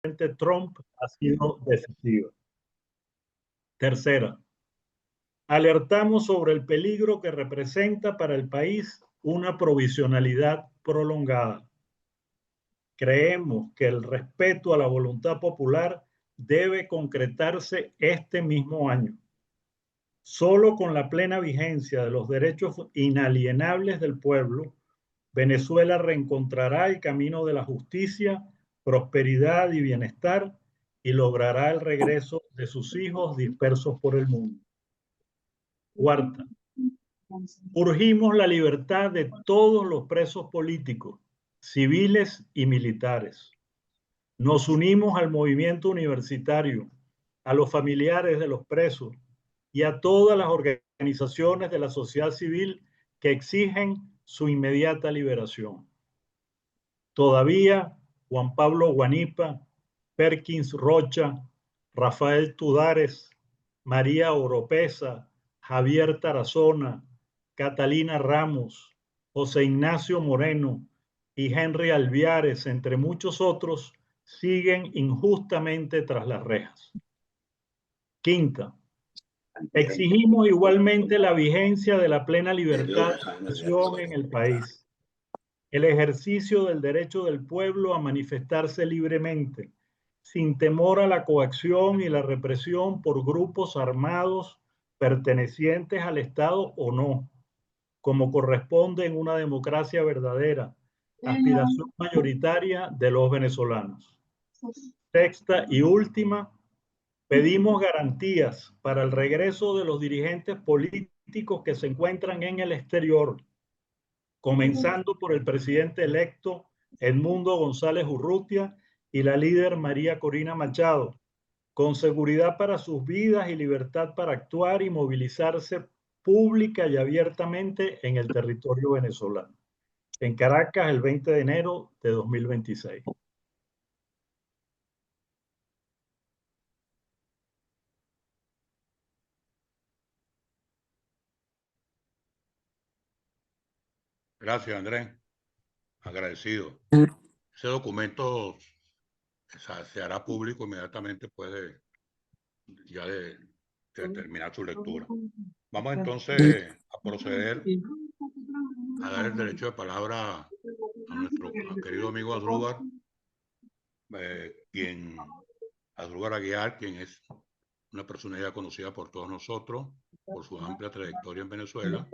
presidente Trump ha sido decisiva. Tercera, alertamos sobre el peligro que representa para el país una provisionalidad prolongada. Creemos que el respeto a la voluntad popular debe concretarse este mismo año. Solo con la plena vigencia de los derechos inalienables del pueblo, Venezuela reencontrará el camino de la justicia, prosperidad y bienestar y logrará el regreso de sus hijos dispersos por el mundo. Cuarta, urgimos la libertad de todos los presos políticos, civiles y militares. Nos unimos al movimiento universitario, a los familiares de los presos y a todas las organizaciones de la sociedad civil que exigen su inmediata liberación. Todavía Juan Pablo Guanipa, Perkins Rocha, Rafael Tudares, María Oropesa, Javier Tarazona, Catalina Ramos, José Ignacio Moreno y Henry Alviares, entre muchos otros, siguen injustamente tras las rejas. Quinta, exigimos igualmente la vigencia de la plena libertad de expresión en el país, el ejercicio del derecho del pueblo a manifestarse libremente, sin temor a la coacción y la represión por grupos armados pertenecientes al Estado o no, como corresponde en una democracia verdadera, aspiración mayoritaria de los venezolanos. Sexta y última, pedimos garantías para el regreso de los dirigentes políticos que se encuentran en el exterior, comenzando por el presidente electo Edmundo González Urrutia y la líder María Corina Machado, con seguridad para sus vidas y libertad para actuar y movilizarse pública y abiertamente en el territorio venezolano. En Caracas, el 20 de enero de 2026. Gracias, Andrés. Agradecido. Ese documento se hará público inmediatamente después de terminar su lectura. Vamos entonces a proceder a dar el derecho de palabra a nuestro querido amigo Asdrúbal, Asdrúbal Aguiar, quien es una personalidad conocida por todos nosotros, por su amplia trayectoria en Venezuela,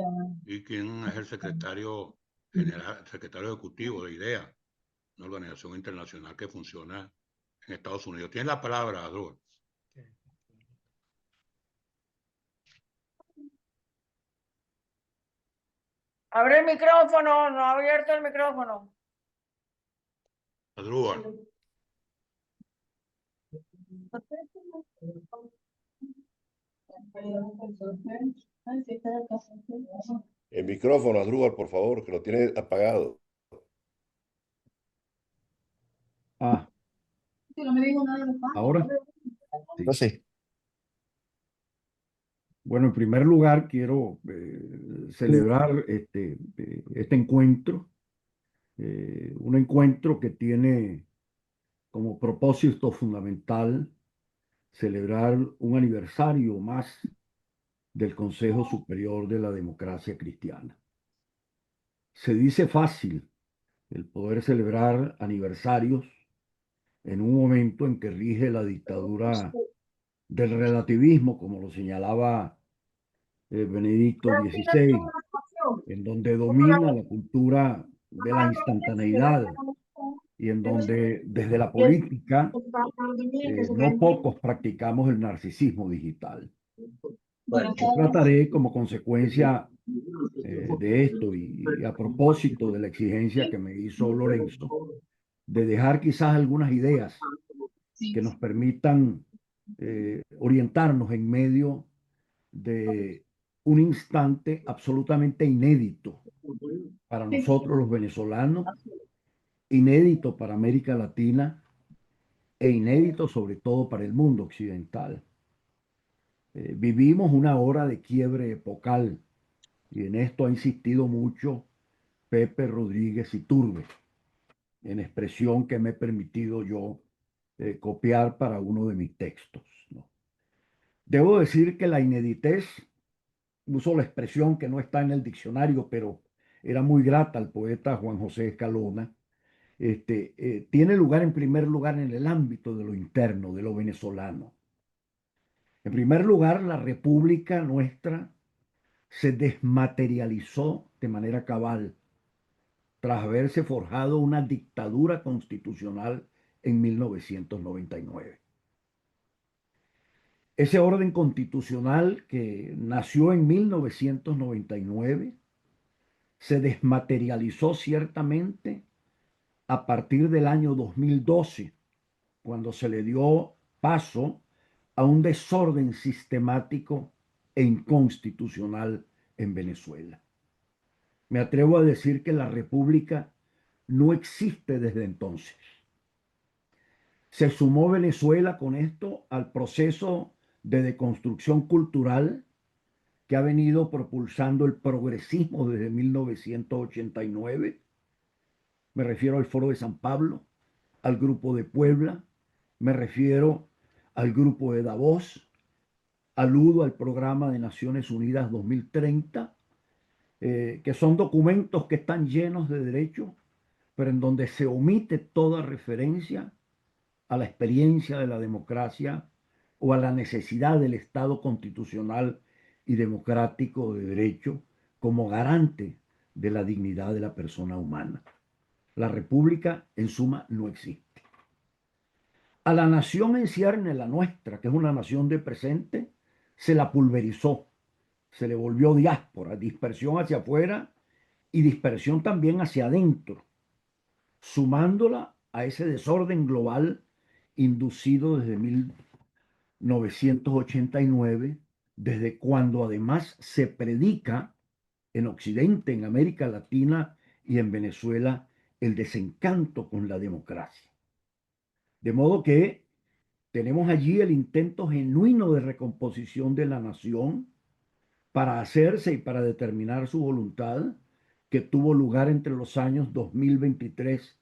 y quien es el secretario general, secretario ejecutivo de IDEA, una organización internacional que funciona en Estados Unidos. Tiene la palabra, Asdrúbal. Abre el micrófono, no ha abierto el micrófono. Asdrúbal. El micrófono, Asdrúbal, por favor, que lo tiene apagado. Ah, ahora. No sé. Bueno, en primer lugar quiero celebrar este encuentro, un encuentro que tiene como propósito fundamental celebrar un aniversario más del Consejo Superior de la Democracia Cristiana. Se dice fácil el poder celebrar aniversarios en un momento en que rige la dictadura del relativismo, como lo señalaba Benedicto XVI, en donde domina la cultura de la instantaneidad y en donde desde la política no pocos practicamos el narcisismo digital. Yo trataré como consecuencia de esto y a propósito de la exigencia que me hizo Lorenzo, de dejar quizás algunas ideas que nos permitan orientarnos en medio de un instante absolutamente inédito para nosotros los venezolanos, inédito para América Latina e inédito sobre todo para el mundo occidental. Vivimos una hora de quiebre epocal y en esto ha insistido mucho Pepe Rodríguez Iturbe, en expresión que me he permitido yo copiar para uno de mis textos, ¿no? Debo decir que la ineditez, uso la expresión que no está en el diccionario, pero era muy grata al poeta Juan José Escalona, tiene lugar en primer lugar en el ámbito de lo interno, de lo venezolano. En primer lugar, la República nuestra se desmaterializó de manera cabal tras haberse forjado una dictadura constitucional en 1999. Ese orden constitucional que nació en 1999 se desmaterializó ciertamente a partir del año 2012, cuando se le dio paso a un desorden sistemático e inconstitucional en Venezuela. Me atrevo a decir que la República no existe desde entonces. Se sumó Venezuela con esto al proceso de deconstrucción cultural que ha venido propulsando el progresismo desde 1989. Me refiero al Foro de San Pablo, al Grupo de Puebla, me refiero al Grupo de Davos, aludo al Programa de Naciones Unidas 2030, que son documentos que están llenos de derechos, pero en donde se omite toda referencia a la experiencia de la democracia o a la necesidad del Estado constitucional y democrático de derecho como garante de la dignidad de la persona humana. La República, en suma, no existe. A la nación en cierne, la nuestra, que es una nación de presente, se la pulverizó, se le volvió diáspora, dispersión hacia afuera y dispersión también hacia adentro, sumándola a ese desorden global inducido desde 1989, desde cuando además se predica en Occidente, en América Latina y en Venezuela el desencanto con la democracia. De modo que tenemos allí el intento genuino de recomposición de la nación para hacerse y para determinar su voluntad, que tuvo lugar entre los años 2023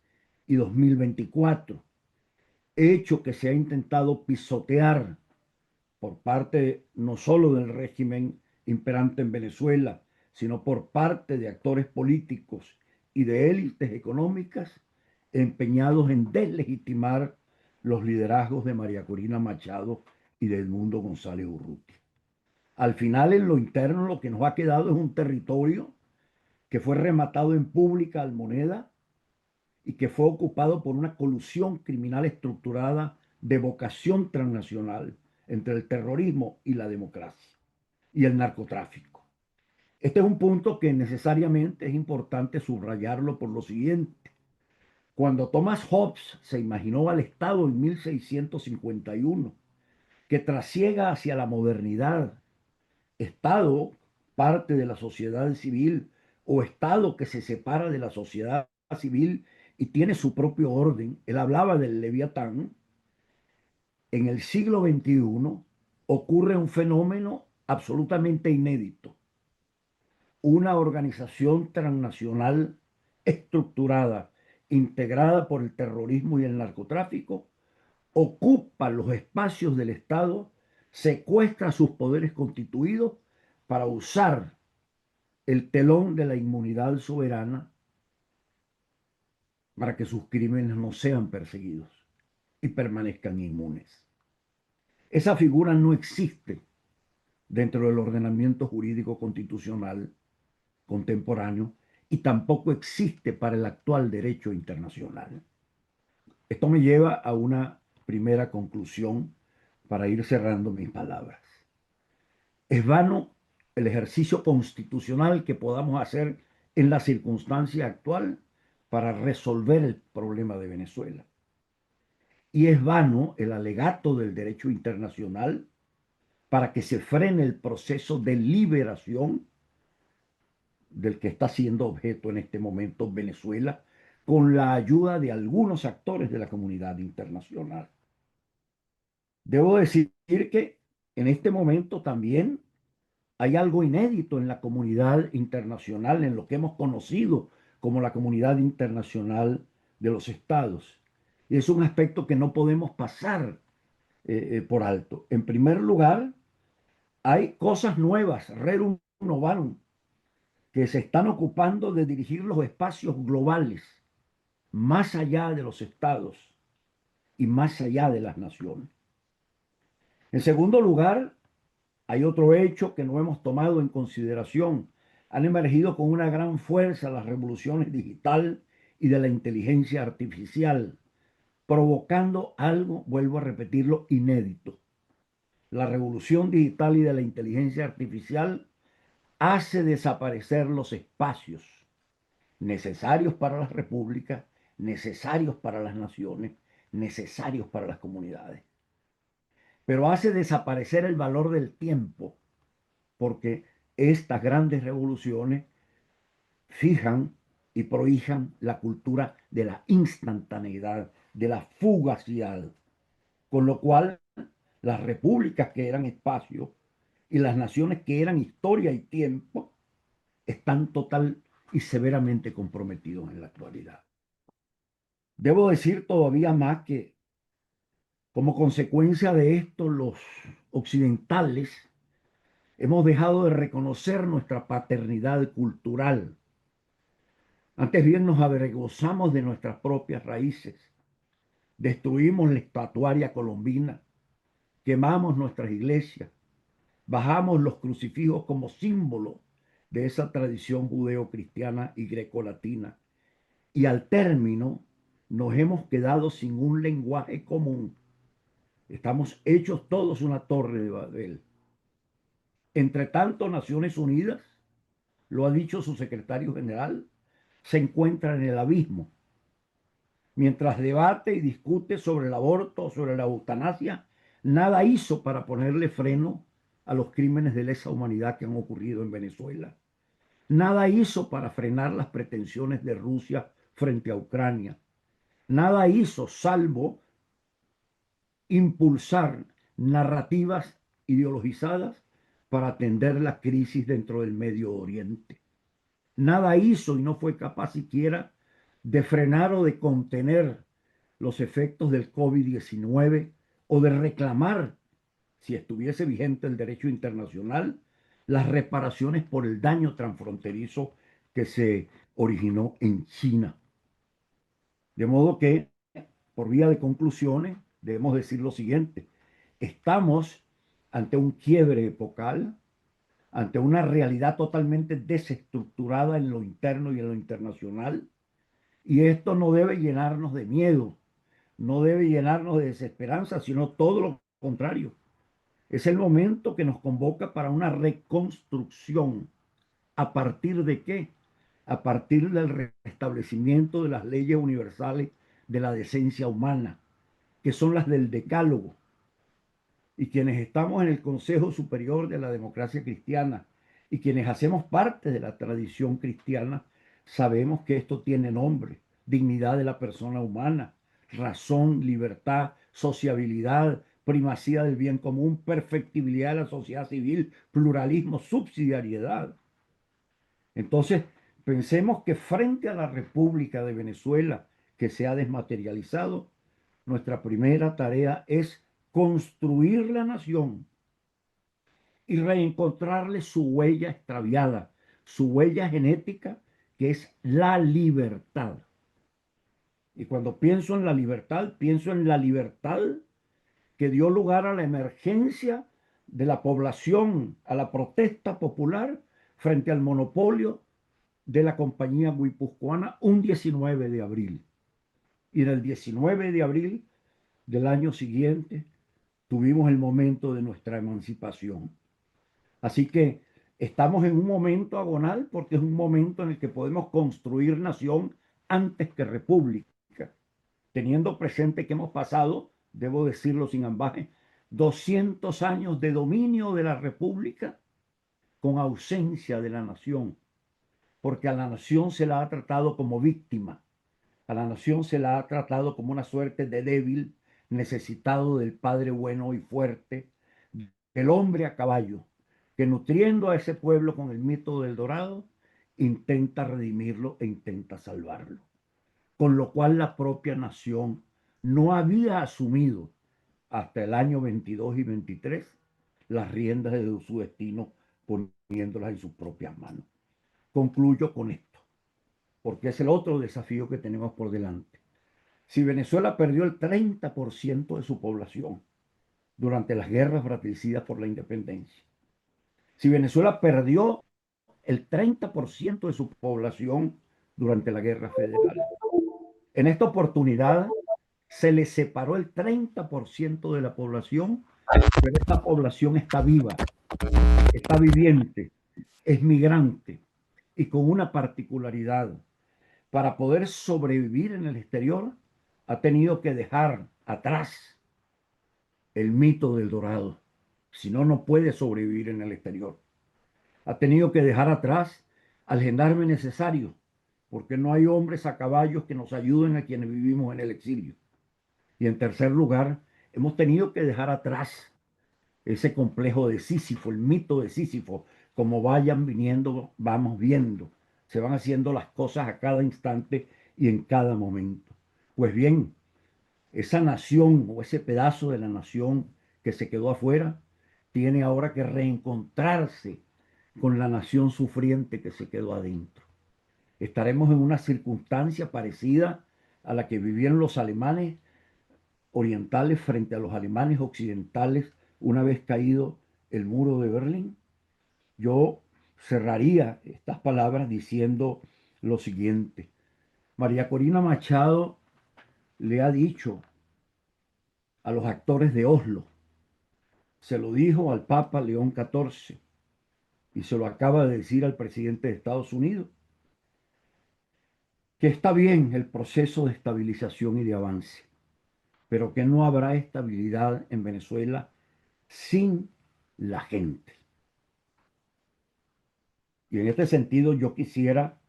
y 2024, hecho que se ha intentado pisotear por parte no solo del régimen imperante en Venezuela, sino por parte de actores políticos y de élites económicas empeñados en deslegitimar los liderazgos de María Corina Machado y de Edmundo González Urrutia. Al final, en lo interno, lo que nos ha quedado es un territorio que fue rematado en pública almoneda y que fue ocupado por una colusión criminal estructurada de vocación transnacional entre el terrorismo y la democracia y el narcotráfico. Este es un punto que necesariamente es importante subrayarlo por lo siguiente. Cuando Thomas Hobbes se imaginó al Estado en 1651, que trasiega hacia la modernidad, Estado parte de la sociedad civil o Estado que se separa de la sociedad civil y tiene su propio orden, él hablaba del Leviatán. En el siglo XXI ocurre un fenómeno absolutamente inédito. Una organización transnacional estructurada, integrada por el terrorismo y el narcotráfico, ocupa los espacios del Estado, secuestra sus poderes constituidos para usar el telón de la inmunidad soberana para que sus crímenes no sean perseguidos y permanezcan inmunes. Esa figura no existe dentro del ordenamiento jurídico constitucional contemporáneo y tampoco existe para el actual derecho internacional. Esto me lleva a una primera conclusión para ir cerrando mis palabras. Es vano el ejercicio constitucional que podamos hacer en la circunstancia actual para resolver el problema de Venezuela. Y es vano el alegato del derecho internacional para que se frene el proceso de liberación del que está siendo objeto en este momento Venezuela, con la ayuda de algunos actores de la comunidad internacional. Debo decir que en este momento también hay algo inédito en la comunidad internacional, en lo que hemos conocido como la comunidad internacional de los estados, Y es un aspecto que no podemos pasar por alto. En primer lugar, hay cosas nuevas, rerum novarum, que se están ocupando de dirigir los espacios globales más allá de los estados y más allá de las naciones. En segundo lugar, hay otro hecho que no hemos tomado en consideración. Han emergido con una gran fuerza las revoluciones digital y de la inteligencia artificial, provocando algo, vuelvo a repetirlo, inédito. La revolución digital y de la inteligencia artificial hace desaparecer los espacios necesarios para las repúblicas, necesarios para las naciones, necesarios para las comunidades. Pero hace desaparecer el valor del tiempo, porque estas grandes revoluciones fijan y prohijan la cultura de la instantaneidad, de la fugacidad, con lo cual las repúblicas que eran espacio y las naciones que eran historia y tiempo están total y severamente comprometidos en la actualidad. Debo decir todavía más que como consecuencia de esto, los occidentales hemos dejado de reconocer nuestra paternidad cultural. Antes bien nos avergonzamos de nuestras propias raíces, destruimos la estatuaria colombina, quemamos nuestras iglesias, bajamos los crucifijos como símbolo de esa tradición judeo-cristiana y grecolatina. Y al término nos hemos quedado sin un lenguaje común. Estamos hechos todos una torre de Babel. Entre tanto, Naciones Unidas, lo ha dicho su secretario general, se encuentra en el abismo. Mientras debate y discute sobre el aborto, sobre la eutanasia, nada hizo para ponerle freno a los crímenes de lesa humanidad que han ocurrido en Venezuela. Nada hizo para frenar las pretensiones de Rusia frente a Ucrania. Nada hizo salvo impulsar narrativas ideologizadas para atender la crisis dentro del Medio Oriente. Nada hizo y no fue capaz siquiera de frenar o de contener los efectos del COVID-19 o de reclamar, si estuviese vigente el derecho internacional, las reparaciones por el daño transfronterizo que se originó en China. De modo que, por vía de conclusiones, debemos decir lo siguiente: estamos ante un quiebre epocal, ante una realidad totalmente desestructurada en lo interno y en lo internacional, y esto no debe llenarnos de miedo, no debe llenarnos de desesperanza, sino todo lo contrario. Es el momento que nos convoca para una reconstrucción. ¿A partir de qué? A partir del restablecimiento de las leyes universales de la decencia humana, que son las del Decálogo. Y quienes estamos en el Consejo Superior de la Democracia Cristiana y quienes hacemos parte de la tradición cristiana, sabemos que esto tiene nombre: dignidad de la persona humana, razón, libertad, sociabilidad, primacía del bien común, perfectibilidad de la sociedad civil, pluralismo, subsidiariedad. Entonces, pensemos que frente a la República de Venezuela que se ha desmaterializado, nuestra primera tarea es construir la nación y reencontrarle su huella extraviada, su huella genética, que es la libertad. Y cuando pienso en la libertad, pienso en la libertad que dio lugar a la emergencia de la población, a la protesta popular frente al monopolio de la compañía guipuzcoana un 19 de abril. Y en el 19 de abril del año siguiente tuvimos el momento de nuestra emancipación. Así que estamos en un momento agonal, porque es un momento en el que podemos construir nación antes que república, teniendo presente que hemos pasado, debo decirlo sin ambaje, 200 años de dominio de la república con ausencia de la nación, porque a la nación se la ha tratado como víctima, a la nación se la ha tratado como una suerte de débil necesitado del padre bueno y fuerte, del hombre a caballo, que nutriendo a ese pueblo con el mito del Dorado, intenta redimirlo e intenta salvarlo. Con lo cual la propia nación no había asumido hasta el año 22 y 23 las riendas de su destino, poniéndolas en sus propias manos. Concluyo con esto, porque es el otro desafío que tenemos por delante. Si Venezuela perdió el 30% de su población durante las guerras fratricidas por la independencia, si Venezuela perdió el 30% de su población durante la guerra federal, en esta oportunidad se le separó el 30% de la población, pero esta población está viva, está viviente, es migrante y con una particularidad. Para poder sobrevivir en el exterior, ha tenido que dejar atrás el mito del Dorado. Si no, no puede sobrevivir en el exterior. Ha tenido que dejar atrás al gendarme necesario, porque no hay hombres a caballos que nos ayuden a quienes vivimos en el exilio. Y en tercer lugar, hemos tenido que dejar atrás ese complejo de Sísifo, el mito de Sísifo. Como vayan viniendo, vamos viendo. Se van haciendo las cosas a cada instante y en cada momento. Pues bien, esa nación o ese pedazo de la nación que se quedó afuera tiene ahora que reencontrarse con la nación sufriente que se quedó adentro. Estaremos en una circunstancia parecida a la que vivían los alemanes orientales frente a los alemanes occidentales una vez caído el muro de Berlín. Yo cerraría estas palabras diciendo lo siguiente. María Corina Machado le ha dicho a los actores de Oslo, se lo dijo al Papa León XIV y se lo acaba de decir al presidente de Estados Unidos, que está bien el proceso de estabilización y de avance, pero que no habrá estabilidad en Venezuela sin la gente. Y en este sentido yo quisiera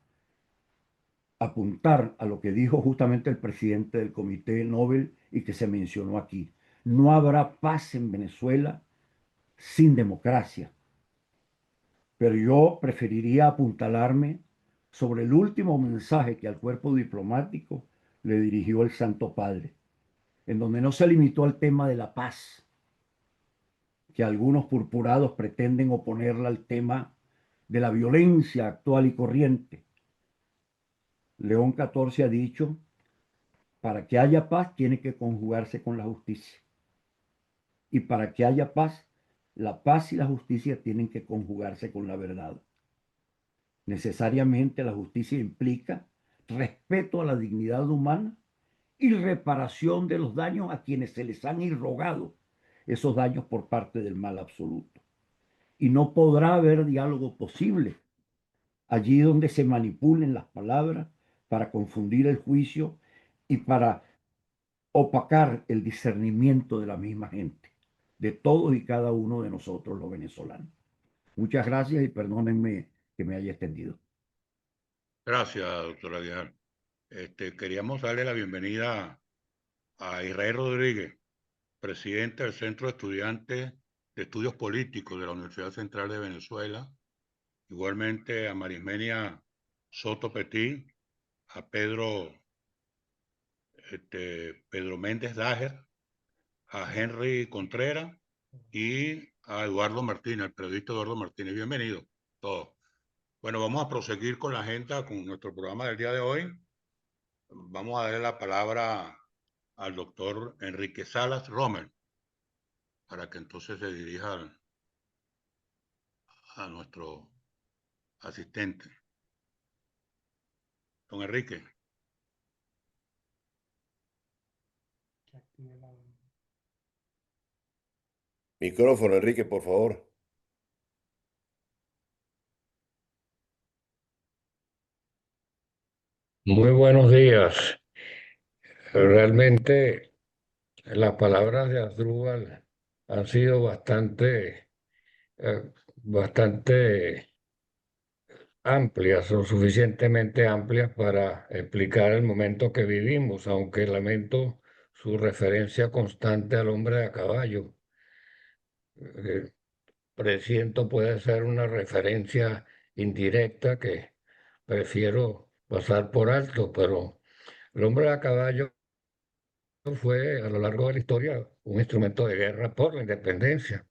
apuntar a lo que dijo justamente el presidente del Comité Nobel y que se mencionó aquí. No habrá paz en Venezuela sin democracia. Pero yo preferiría apuntalarme sobre el último mensaje que al cuerpo diplomático le dirigió el Santo Padre, en donde no se limitó al tema de la paz, que algunos purpurados pretenden oponerla al tema de la violencia actual y corriente. León XIV ha dicho, para que haya paz tiene que conjugarse con la justicia. Y para que haya paz, la paz y la justicia tienen que conjugarse con la verdad. Necesariamente la justicia implica respeto a la dignidad humana y reparación de los daños a quienes se les han irrogado esos daños por parte del mal absoluto. Y no podrá haber diálogo posible allí donde se manipulen las palabras para confundir el juicio y para opacar el discernimiento de la misma gente, de todos y cada uno de nosotros los venezolanos. Muchas gracias y perdónenme que me haya extendido. Gracias, doctora Aguiar. Queríamos darle la bienvenida a Israel Rodríguez, presidente del Centro de Estudiantes de Estudios Políticos de la Universidad Central de Venezuela, igualmente a Marismenia Soto Petit, a Pedro Méndez Dager, a Henry Contreras y a Eduardo Martínez, el periodista Eduardo Martínez. Bienvenido todos. Bueno, vamos a proseguir con la agenda, con nuestro programa del día de hoy. Vamos a darle la palabra al doctor Enrique Salas Romer, para que entonces se dirija a nuestro asistente. Don Enrique. Micrófono, Enrique, por favor. Muy buenos días. Realmente las palabras de Asdrúbal han sido bastante amplias o suficientemente amplias para explicar el momento que vivimos, aunque lamento su referencia constante al hombre a caballo. Presiento puede ser una referencia indirecta que prefiero pasar por alto, pero el hombre a caballo fue a lo largo de la historia un instrumento de guerra por la independencia.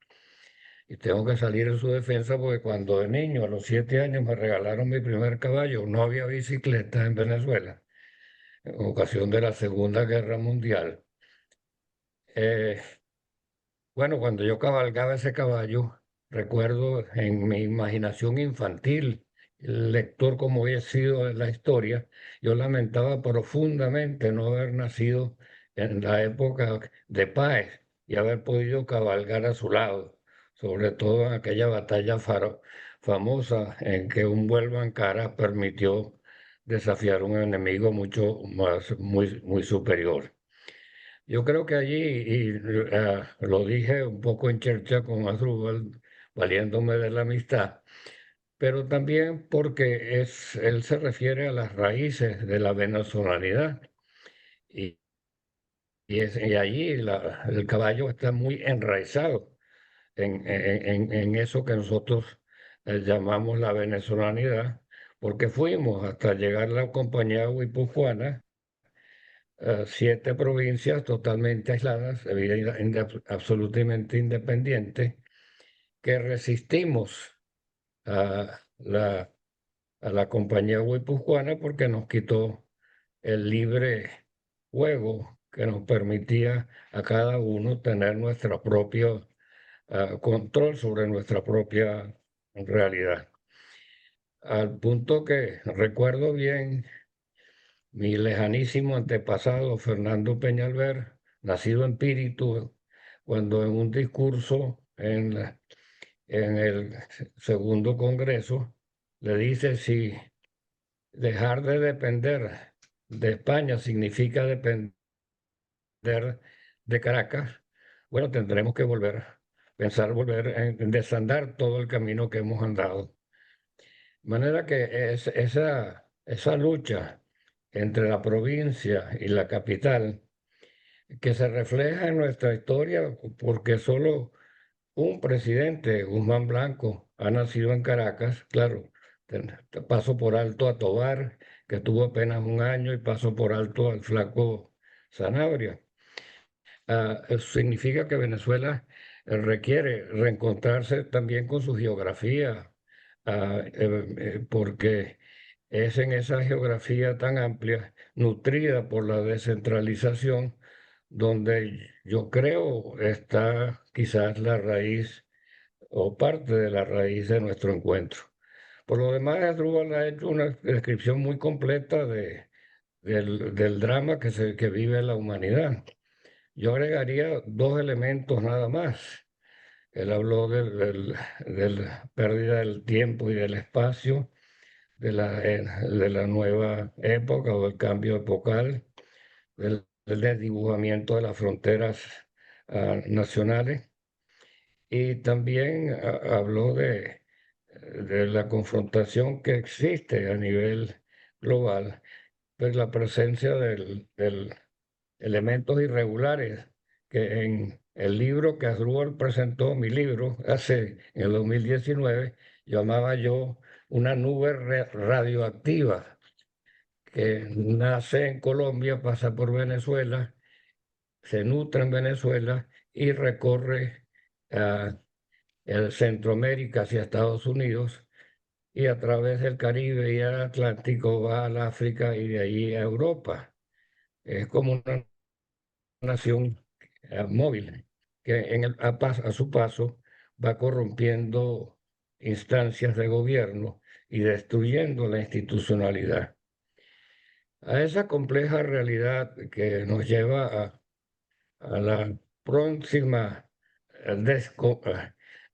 Y tengo que salir en su defensa porque cuando de niño, a los 7 años, me regalaron mi primer caballo, no había bicicleta en Venezuela, en ocasión de la Segunda Guerra Mundial. Eh, bueno, cuando yo cabalgaba ese caballo, recuerdo en mi imaginación infantil, el lector como había sido en la historia, yo lamentaba profundamente no haber nacido en la época de Páez y haber podido cabalgar a su lado, sobre todo en aquella batalla famosa en que un vuelo en cara permitió desafiar a un enemigo mucho más, muy superior. Yo creo que allí, y lo dije un poco en chercha con Asdrúbal, valiéndome de la amistad, pero también porque él se refiere a las raíces de la venezolanidad. Y, y allí el caballo está muy enraizado en eso que nosotros llamamos la venezolanidad, porque fuimos hasta llegar a la compañía guipuzcoana, 7 provincias totalmente aisladas, absolutamente independientes, que resistimos a la compañía guipuzcoana porque nos quitó el libre juego que nos permitía a cada uno tener nuestro propio control sobre nuestra propia realidad. Al punto que recuerdo bien mi lejanísimo antepasado, Fernando Peñalver, nacido en Píritu, cuando en un discurso en el segundo congreso le dice: si dejar de depender de España significa depender de Caracas, bueno, tendremos que pensar volver en desandar todo el camino que hemos andado. De manera que esa lucha entre la provincia y la capital, que se refleja en nuestra historia, porque solo un presidente, Guzmán Blanco, ha nacido en Caracas. Claro, paso por alto a Tobar, que tuvo apenas un año, y paso por alto al flaco Sanabria. Eso significa que Venezuela requiere reencontrarse también con su geografía, porque es en esa geografía tan amplia, nutrida por la descentralización, donde yo creo está quizás la raíz o parte de la raíz de nuestro encuentro. Por lo demás, Asdrúbal ha hecho una descripción muy completa del drama que vive la humanidad. Yo agregaría 2 elementos nada más. Él habló de la pérdida del tiempo y del espacio, de la nueva época o del cambio epocal, del desdibujamiento de las fronteras nacionales. Y también habló de la confrontación que existe a nivel global, pues la presencia del elementos irregulares, que en el libro que Asdrúbal presentó, mi libro, en el 2019, llamaba yo una nube radioactiva que nace en Colombia, pasa por Venezuela, se nutre en Venezuela y recorre el Centroamérica hacia Estados Unidos, y a través del Caribe y el Atlántico va al África y de ahí a Europa. Es como una nación móvil que a su paso va corrompiendo instancias de gobierno y destruyendo la institucionalidad. A esa compleja realidad que nos lleva a la próxima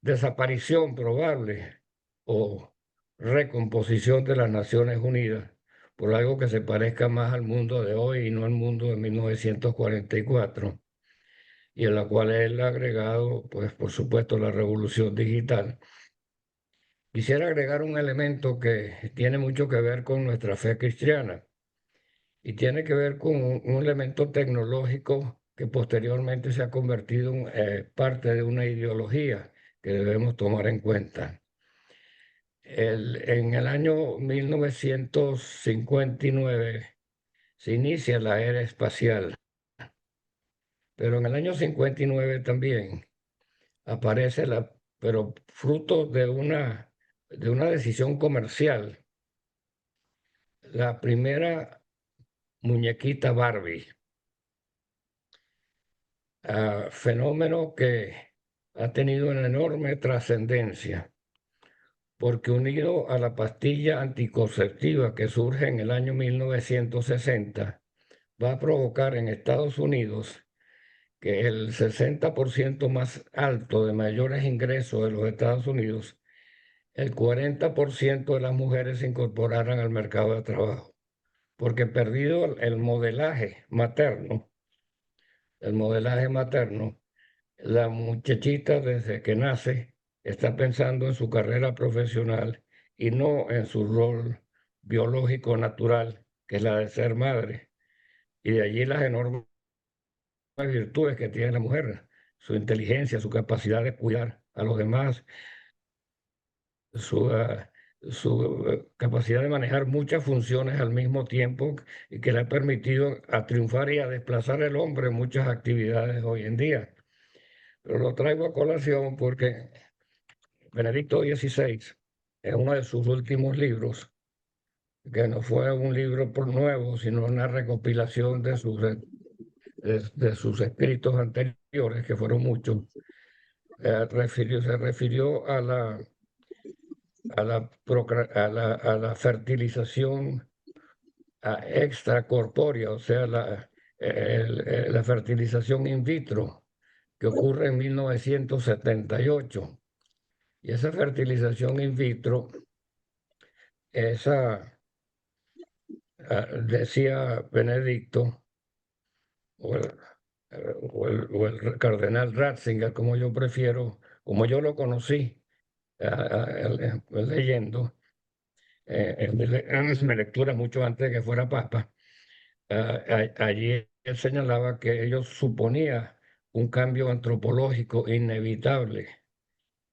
desaparición probable o recomposición de las Naciones Unidas por algo que se parezca más al mundo de hoy y no al mundo de 1944, y en la cual él ha agregado, pues por supuesto, la revolución digital. Quisiera agregar un elemento que tiene mucho que ver con nuestra fe cristiana y tiene que ver con un elemento tecnológico que posteriormente se ha convertido en parte de una ideología que debemos tomar en cuenta. En el año 1959 se inicia la era espacial, Pero en el año 59 también aparece pero fruto de una decisión comercial, la primera muñequita Barbie, fenómeno que ha tenido una enorme trascendencia, porque unido a la pastilla anticonceptiva que surge en el año 1960, va a provocar en Estados Unidos que el 60% más alto de mayores ingresos de los Estados Unidos, el 40% de las mujeres se incorporaran al mercado de trabajo, porque perdido el modelaje materno, la muchachita desde que nace está pensando en su carrera profesional y no en su rol biológico natural, que es la de ser madre. Y de allí las enormes virtudes que tiene la mujer, su inteligencia, su capacidad de cuidar a los demás, su capacidad de manejar muchas funciones al mismo tiempo y que le ha permitido a triunfar y a desplazar al hombre en muchas actividades hoy en día. Pero lo traigo a colación porque Benedicto XVI, en uno de sus últimos libros, que no fue un libro por nuevo, sino una recopilación de sus escritos anteriores, que fueron muchos, se refirió a la fertilización extracorpórea, o sea, la fertilización in vitro, que ocurre en 1978. Y esa fertilización in vitro, decía Benedicto, o el cardenal Ratzinger, como yo prefiero, como yo lo conocí leyendo, en mi lectura mucho antes de que fuera papa, allí él señalaba que ellos suponía un cambio antropológico inevitable.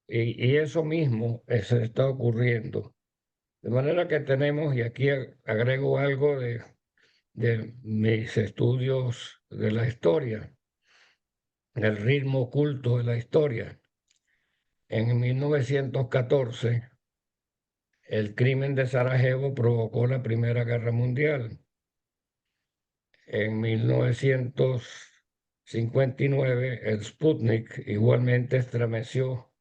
Y eso mismo se está ocurriendo. De manera que tenemos, y aquí agrego algo de mis estudios de la historia, el ritmo oculto de la historia. En 1914, el crimen de Sarajevo provocó la Primera Guerra Mundial. En 1959, el Sputnik igualmente estremeció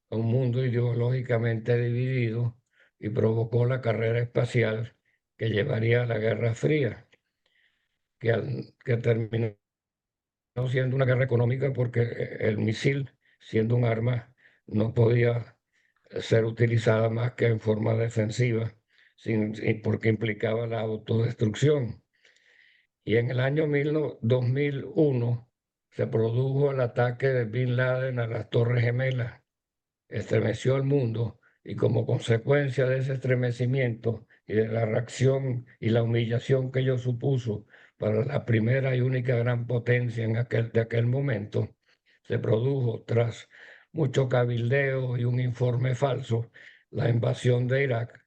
a un mundo ideológicamente dividido y provocó la carrera espacial que llevaría a la Guerra Fría, que terminó siendo una guerra económica porque el misil, siendo un arma, no podía ser utilizada más que en forma defensiva, porque implicaba la autodestrucción. Y en el año 2001 se produjo el ataque de Bin Laden a las Torres Gemelas. Estremeció el mundo y como consecuencia de ese estremecimiento y de la reacción y la humillación que ello supuso para la primera y única gran potencia de aquel momento, se produjo, tras mucho cabildeo y un informe falso, la invasión de Irak,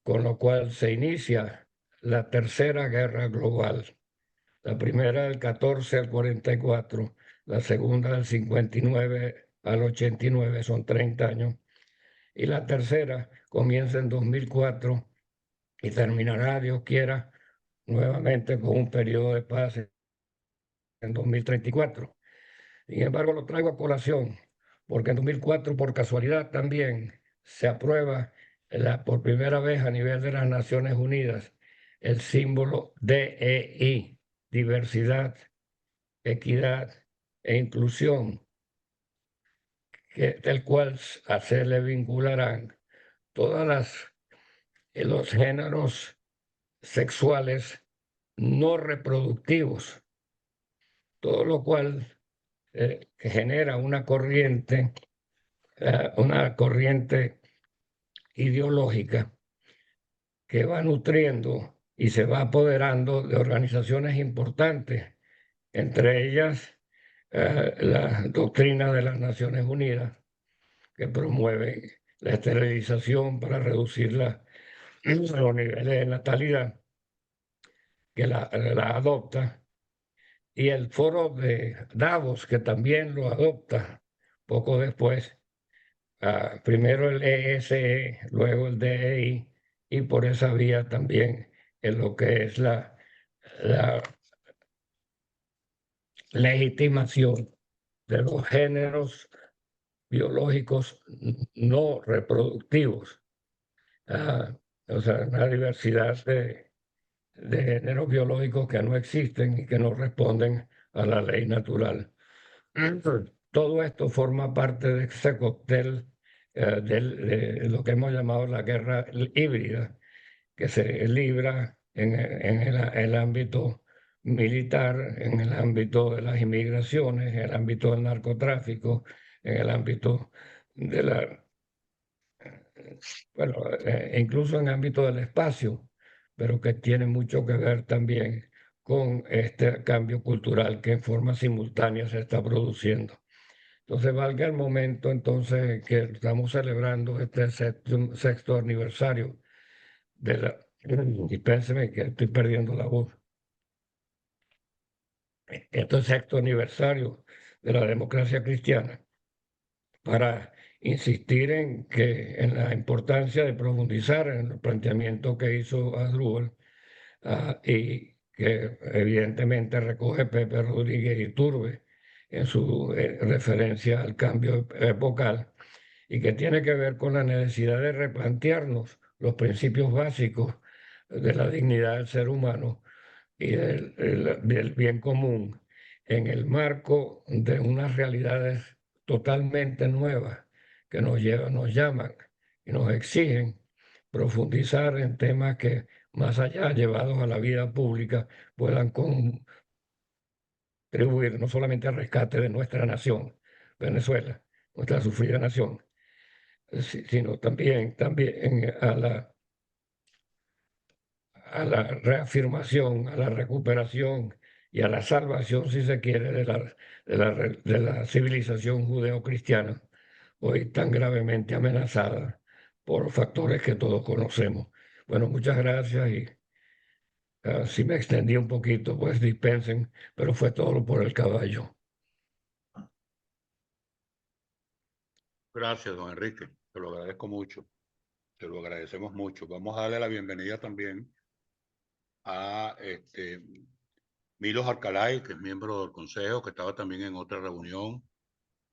con lo cual se inicia la Tercera Guerra Global. La primera del 14 al 44, la segunda del 59 al 89, son 30 años, y la tercera comienza en 2004 y terminará, Dios quiera, nuevamente con un periodo de paz en 2034. Sin embargo, lo traigo a colación, porque en 2004, por casualidad también, se aprueba por primera vez a nivel de las Naciones Unidas el símbolo DEI, diversidad, equidad e inclusión, del cual se le vincularán todos los géneros sexuales no reproductivos, todo lo cual que genera una corriente ideológica que va nutriendo y se va apoderando de organizaciones importantes, entre ellas la doctrina de las Naciones Unidas, que promueve la esterilización para reducir los niveles de natalidad, que la adopta, y el foro de Davos, que también lo adopta poco después, primero el ESE, luego el DEI, y por esa vía también en lo que es la legitimación de los géneros biológicos no reproductivos. O sea, una diversidad de géneros biológicos que no existen y que no responden a la ley natural. Todo esto forma parte de ese cóctel de lo que hemos llamado la guerra híbrida, que se libra en el ámbito militar, en el ámbito de las inmigraciones, en el ámbito del narcotráfico, en el ámbito de la, bueno, incluso en el ámbito del espacio, pero que tiene mucho que ver también con este cambio cultural que en forma simultánea se está produciendo. Entonces, valga el momento entonces que estamos celebrando este sexto aniversario de la... Dispénseme que estoy perdiendo la voz. Este sexto aniversario de la democracia cristiana, para insistir en la importancia de profundizar en el planteamiento que hizo Asdrúbal, y que evidentemente recoge Pepe Rodríguez Iturbe en su referencia al cambio epocal, y que tiene que ver con la necesidad de replantearnos los principios básicos de la dignidad del ser humano y del bien común en el marco de unas realidades totalmente nuevas que nos llaman y nos exigen profundizar en temas que, más allá, llevados a la vida pública, puedan contribuir no solamente al rescate de nuestra nación, Venezuela, nuestra sufrida nación, sino también a la reafirmación, a la recuperación y a la salvación, si se quiere, de la civilización judeocristiana, hoy tan gravemente amenazada por factores que todos conocemos. Bueno, muchas gracias, y si me extendí un poquito, pues dispensen, pero fue todo por el caballo. Gracias, don Enrique. Te lo agradezco mucho. Te lo agradecemos mucho. Vamos a darle la bienvenida también a Milos Arcalay, que es miembro del consejo, que estaba también en otra reunión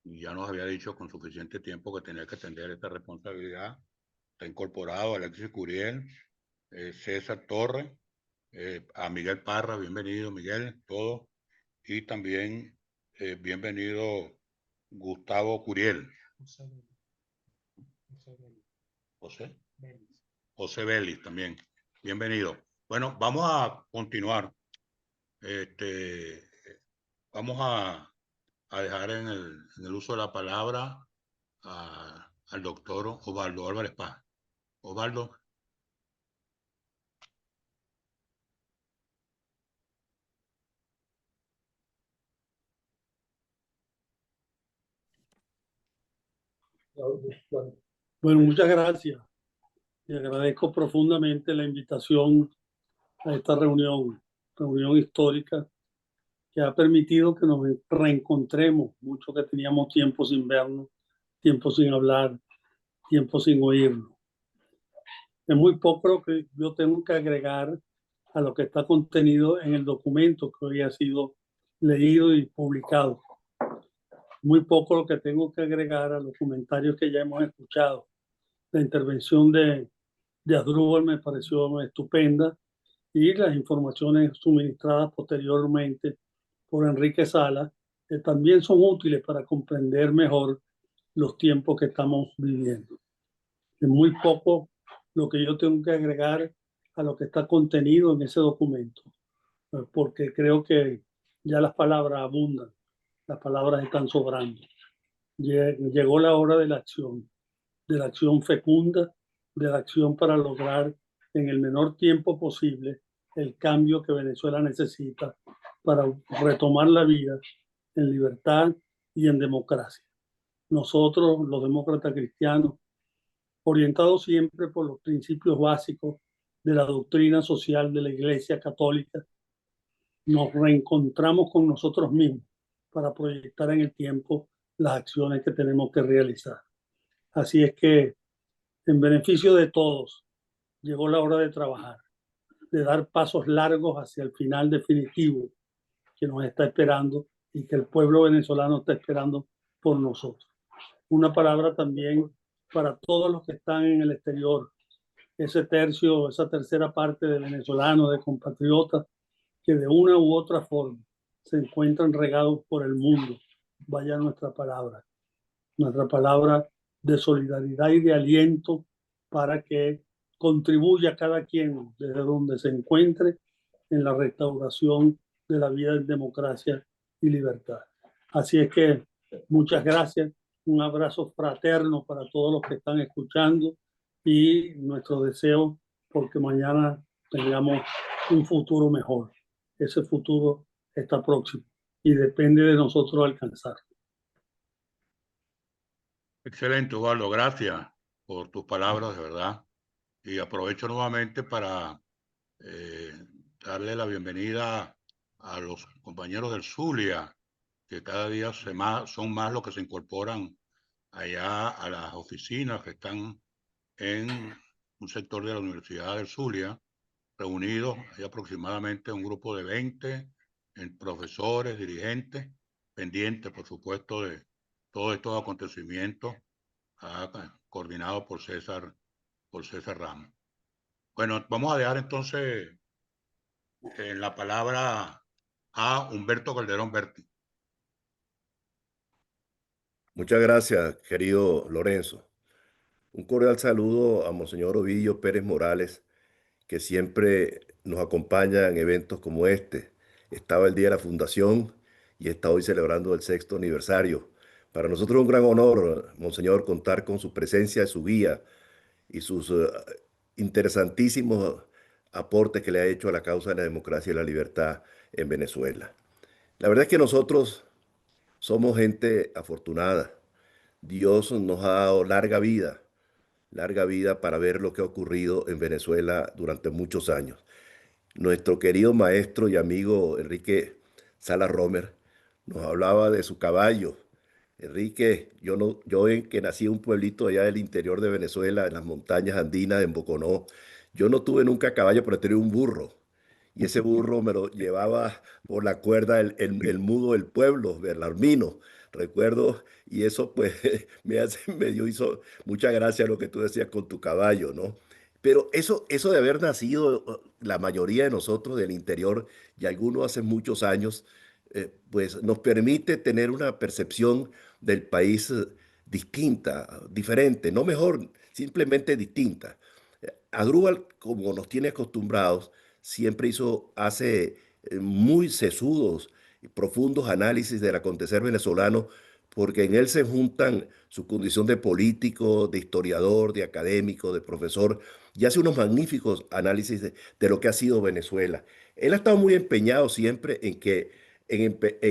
y ya nos había dicho con suficiente tiempo que tenía que atender esta responsabilidad. Está incorporado Alexis Curiel, César Torres, a Miguel Parra, bienvenido Miguel, todo, y también bienvenido Gustavo Curiel. José Vélez también, bienvenido. Bueno, vamos a continuar. Vamos a dejar en el uso de la palabra al doctor Osvaldo Álvarez Paz. Osvaldo. Bueno, muchas gracias. Y agradezco profundamente la invitación a esta reunión histórica que ha permitido que nos reencontremos, muchos que teníamos tiempo sin vernos, tiempo sin hablar, tiempo sin oírnos. Es muy poco lo que yo tengo que agregar a lo que está contenido en el documento que hoy ha sido leído y publicado. Muy poco lo que tengo que agregar a los comentarios que ya hemos escuchado. La intervención de Asdrúbal me pareció estupenda, y las informaciones suministradas posteriormente por Enrique Sala, que también son útiles para comprender mejor los tiempos que estamos viviendo. Es muy poco lo que yo tengo que agregar a lo que está contenido en ese documento, porque creo que ya las palabras abundan, las palabras están sobrando. Llegó la hora de la acción fecunda, de la acción para lograr en el menor tiempo posible el cambio que Venezuela necesita para retomar la vida en libertad y en democracia. Nosotros, los demócratas cristianos, orientados siempre por los principios básicos de la doctrina social de la Iglesia Católica, nos reencontramos con nosotros mismos para proyectar en el tiempo las acciones que tenemos que realizar. Así es que, en beneficio de todos, llegó la hora de trabajar, de dar pasos largos hacia el final definitivo que nos está esperando y que el pueblo venezolano está esperando por nosotros. Una palabra también para todos los que están en el exterior, ese tercio, esa tercera parte de venezolanos, de compatriotas, que de una u otra forma se encuentran regados por el mundo. Vaya nuestra palabra de solidaridad y de aliento para que contribuya cada quien desde donde se encuentre en la restauración de la vida en democracia y libertad. Así es que muchas gracias, un abrazo fraterno para todos los que están escuchando y nuestro deseo porque mañana tengamos un futuro mejor. Ese futuro está próximo y depende de nosotros alcanzarlo. Excelente, Ubaldo. Gracias por tus palabras, de verdad. Y aprovecho nuevamente para darle la bienvenida a los compañeros del Zulia, que cada día son más los que se incorporan allá a las oficinas que están en un sector de la Universidad del Zulia, reunidos. Hay aproximadamente un grupo de 20 profesores, dirigentes, pendientes, por supuesto, de todos estos acontecimientos, coordinado por César Ramos. Bueno, vamos a dejar entonces en la palabra a Humberto Calderón Berti. Muchas gracias, querido Lorenzo. Un cordial saludo a Monseñor Ovidio Pérez Morales, que siempre nos acompaña en eventos como este. Estaba el día de la fundación y está hoy celebrando el 6º aniversario. Para nosotros es un gran honor, Monseñor, contar con su presencia, su guía y sus interesantísimos aportes que le ha hecho a la causa de la democracia y la libertad en Venezuela. La verdad es que nosotros somos gente afortunada. Dios nos ha dado larga vida para ver lo que ha ocurrido en Venezuela durante muchos años. Nuestro querido maestro y amigo Enrique Sala Romer nos hablaba de su caballo. Enrique, yo en que nací en un pueblito allá del interior de Venezuela, en las montañas andinas, en Boconó, yo no tuve nunca caballo, pero tenía un burro. Y ese burro me lo llevaba por la cuerda el mudo del pueblo, Belarmino, recuerdo, y eso pues hizo mucha gracia lo que tú decías con tu caballo, ¿no? Pero eso de haber nacido, la mayoría de nosotros del interior, y algunos hace muchos años, pues nos permite tener una percepción del país distinta, diferente, no mejor, simplemente distinta. Adrúbal, como nos tiene acostumbrados, siempre hace muy sesudos y profundos análisis del acontecer venezolano, porque en él se juntan su condición de político, de historiador, de académico, de profesor, y hace unos magníficos análisis de lo que ha sido Venezuela. Él ha estado muy empeñado siempre en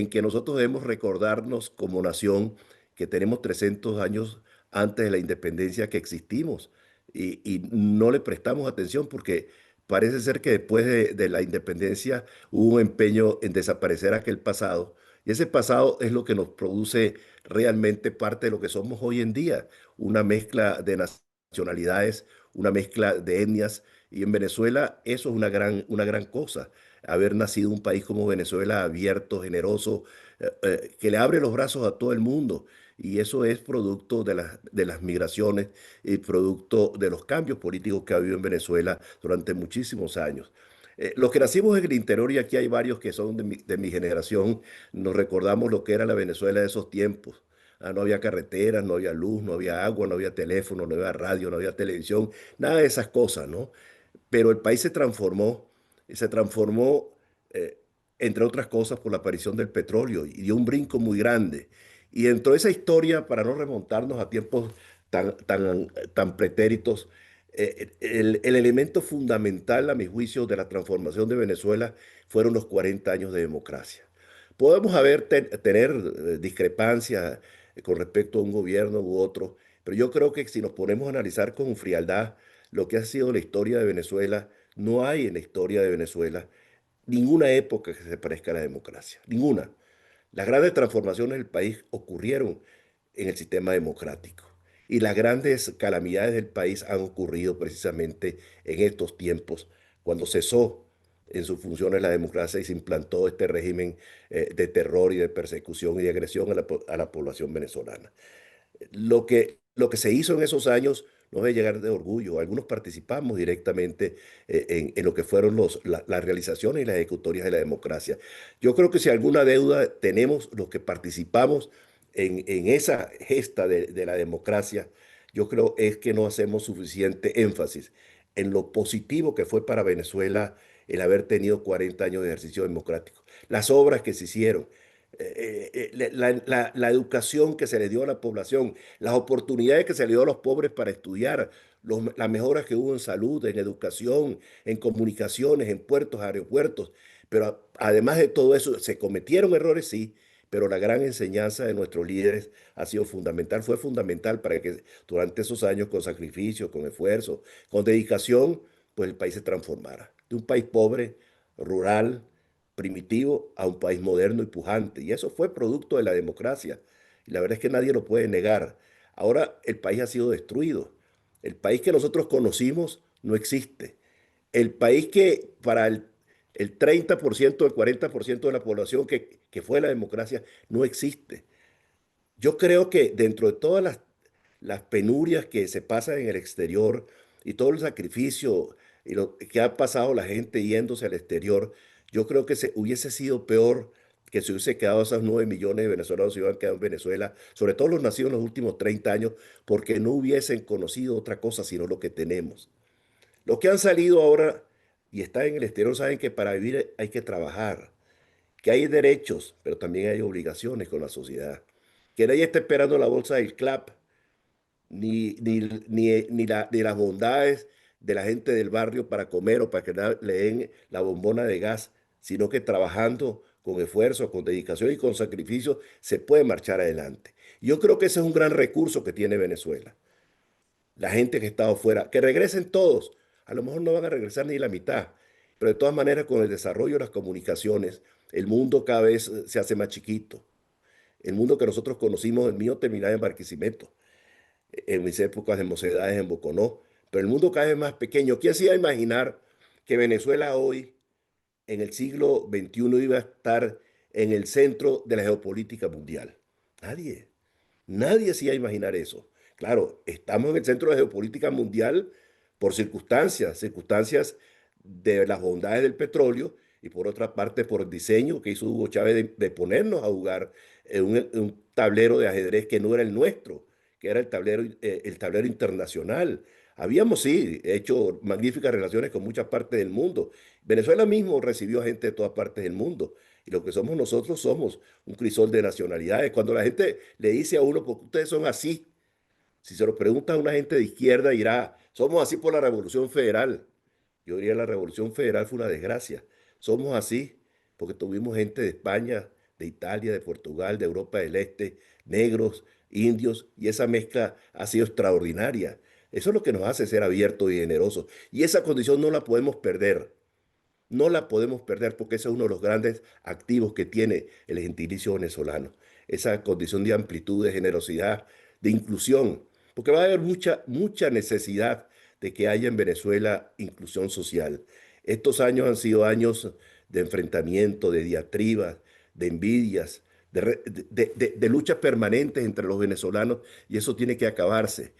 que nosotros debemos recordarnos como nación que tenemos 300 años antes de la independencia que existimos y no le prestamos atención porque parece ser que después de la independencia hubo un empeño en desaparecer aquel pasado y ese pasado es lo que nos produce realmente parte de lo que somos hoy en día, una mezcla de nacionalidades, una mezcla de etnias y en Venezuela eso es una gran cosa haber nacido un país como Venezuela abierto, generoso, que le abre los brazos a todo el mundo. Y eso es producto de las migraciones y producto de los cambios políticos que ha habido en Venezuela durante muchísimos años. Los que nacimos en el interior, y aquí hay varios que son de mi generación, nos recordamos lo que era la Venezuela de esos tiempos. No había carreteras, no había luz, no había agua, no había teléfono, no había radio, no había televisión, nada de esas cosas, ¿no? Pero el país se transformó, eh, entre otras cosas, por la aparición del petróleo y dio un brinco muy grande. Y dentro de esa historia, para no remontarnos a tiempos tan pretéritos, el elemento fundamental, a mi juicio, de la transformación de Venezuela fueron los 40 años de democracia. Podemos tener discrepancias con respecto a un gobierno u otro, pero yo creo que si nos ponemos a analizar con frialdad lo que ha sido la historia de Venezuela, no hay en la historia de Venezuela ninguna época que se parezca a la democracia, ninguna. Las grandes transformaciones del país ocurrieron en el sistema democrático y las grandes calamidades del país han ocurrido precisamente en estos tiempos, cuando cesó en sus funciones la democracia y se implantó este régimen de terror y de persecución y de agresión a la población venezolana. Lo que se hizo en esos años no debe llegar de orgullo. Algunos participamos directamente en lo que fueron las realizaciones y las ejecutorias de la democracia. Yo creo que si alguna deuda tenemos los que participamos en esa gesta de la democracia, yo creo es que no hacemos suficiente énfasis en lo positivo que fue para Venezuela el haber tenido 40 años de ejercicio democrático, las obras que se hicieron, la educación que se le dio a la población, las oportunidades que se le dio a los pobres para estudiar, las mejoras que hubo en salud, en educación, en comunicaciones, en puertos, aeropuertos. Pero además de todo eso, se cometieron errores, sí, pero la gran enseñanza de nuestros líderes ha sido fundamental, fue fundamental para que durante esos años, con sacrificio, con esfuerzo, con dedicación, pues el país se transformara. De un país pobre, rural, primitivo, a un país moderno y pujante. Y eso fue producto de la democracia. Y la verdad es que nadie lo puede negar. Ahora el país ha sido destruido. El país que nosotros conocimos no existe. El país que para el 30%, el 40% de la población que fue la democracia no existe. Yo creo que dentro de todas las penurias que se pasan en el exterior y todo el sacrificio y lo que ha pasado la gente yéndose al exterior, yo creo que hubiese sido peor que se hubiese quedado esos 9 millones de venezolanos que hubieran quedado en Venezuela, sobre todo los nacidos en los últimos 30 años, porque no hubiesen conocido otra cosa sino lo que tenemos. Los que han salido ahora y están en el exterior saben que para vivir hay que trabajar, que hay derechos, pero también hay obligaciones con la sociedad. Que nadie está esperando la bolsa del CLAP, ni las bondades de la gente del barrio para comer o para que le den la bombona de gas, sino que trabajando con esfuerzo, con dedicación y con sacrificio se puede marchar adelante. Yo creo que ese es un gran recurso que tiene Venezuela. La gente que ha estado fuera, que regresen todos, a lo mejor no van a regresar ni la mitad, pero de todas maneras con el desarrollo de las comunicaciones, el mundo cada vez se hace más chiquito. El mundo que nosotros conocimos, el mío terminaba en Barquisimeto, en mis épocas de mocedades en Boconó, pero el mundo cada vez más pequeño. ¿Quién se iba a imaginar que Venezuela hoy, en el siglo XXI, iba a estar en el centro de la geopolítica mundial? Nadie. Nadie se iba a imaginar eso. Claro, estamos en el centro de la geopolítica mundial por circunstancias de las bondades del petróleo y por otra parte por el diseño que hizo Hugo Chávez de ponernos a jugar en un tablero de ajedrez que no era el nuestro, que era el tablero internacional. Habíamos, sí, hecho magníficas relaciones con muchas partes del mundo. Venezuela mismo recibió gente de todas partes del mundo. Y lo que somos nosotros somos un crisol de nacionalidades. Cuando la gente le dice a uno, ¿por qué ustedes son así? Si se lo pregunta a una gente de izquierda, dirá, somos así por la Revolución Federal. Yo diría, la Revolución Federal fue una desgracia. Somos así porque tuvimos gente de España, de Italia, de Portugal, de Europa del Este, negros, indios, y esa mezcla ha sido extraordinaria. Eso es lo que nos hace ser abiertos y generosos. Y esa condición no la podemos perder. No la podemos perder porque ese es uno de los grandes activos que tiene el gentilicio venezolano. Esa condición de amplitud, de generosidad, de inclusión. Porque va a haber mucha necesidad de que haya en Venezuela inclusión social. Estos años han sido años de enfrentamiento, de diatribas, de envidias, de luchas permanentes entre los venezolanos y eso tiene que acabarse.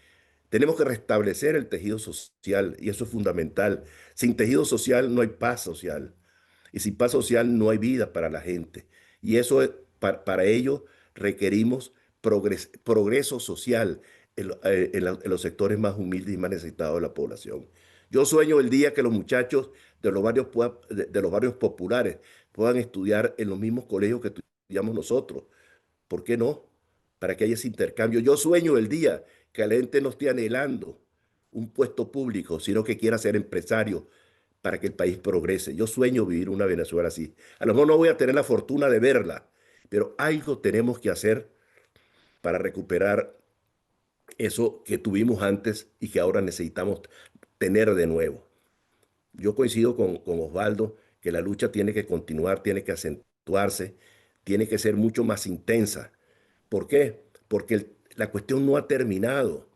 Tenemos que restablecer el tejido social y eso es fundamental. Sin tejido social no hay paz social y sin paz social no hay vida para la gente. Y eso para ello requerimos progreso social en los sectores más humildes y más necesitados de la población. Yo sueño el día que los muchachos de los barrios populares puedan estudiar en los mismos colegios que estudiamos nosotros. ¿Por qué no? Para que haya ese intercambio. Yo sueño el día que la gente no esté anhelando un puesto público, sino que quiera ser empresario para que el país progrese. Yo sueño vivir una Venezuela así. A lo mejor no voy a tener la fortuna de verla, pero algo tenemos que hacer para recuperar eso que tuvimos antes y que ahora necesitamos tener de nuevo. Yo coincido con Osvaldo que la lucha tiene que continuar, tiene que acentuarse, tiene que ser mucho más intensa. ¿Por qué? Porque la cuestión no ha terminado.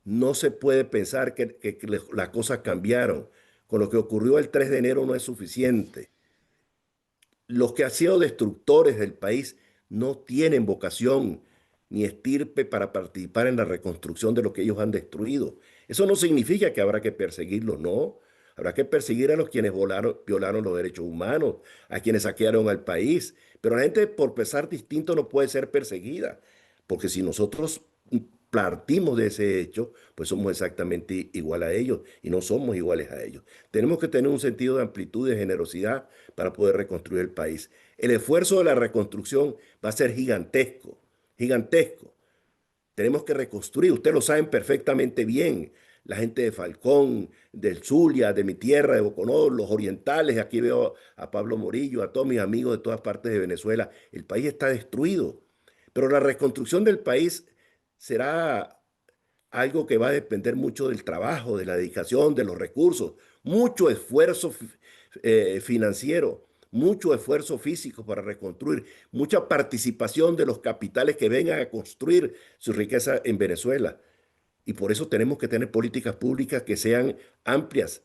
No se puede pensar que las cosas cambiaron. Con lo que ocurrió el 3 de enero no es suficiente. Los que han sido destructores del país no tienen vocación ni estirpe para participar en la reconstrucción de lo que ellos han destruido. Eso no significa que habrá que perseguirlos, no. Habrá que perseguir a los quienes violaron los derechos humanos, a quienes saquearon al país. Pero la gente por pensar distinto no puede ser perseguida, porque si nosotros partimos de ese hecho, pues somos exactamente igual a ellos y no somos iguales a ellos. Tenemos que tener un sentido de amplitud y de generosidad para poder reconstruir el país. El esfuerzo de la reconstrucción va a ser gigantesco, gigantesco. Tenemos que reconstruir, ustedes lo saben perfectamente bien, la gente de Falcón, del Zulia, de mi tierra, de Boconó, los orientales, aquí veo a Pablo Morillo, a todos mis amigos de todas partes de Venezuela. El país está destruido, pero la reconstrucción del país será algo que va a depender mucho del trabajo, de la dedicación, de los recursos, mucho esfuerzo financiero, mucho esfuerzo físico para reconstruir, mucha participación de los capitales que vengan a construir su riqueza en Venezuela. Y por eso tenemos que tener políticas públicas que sean amplias,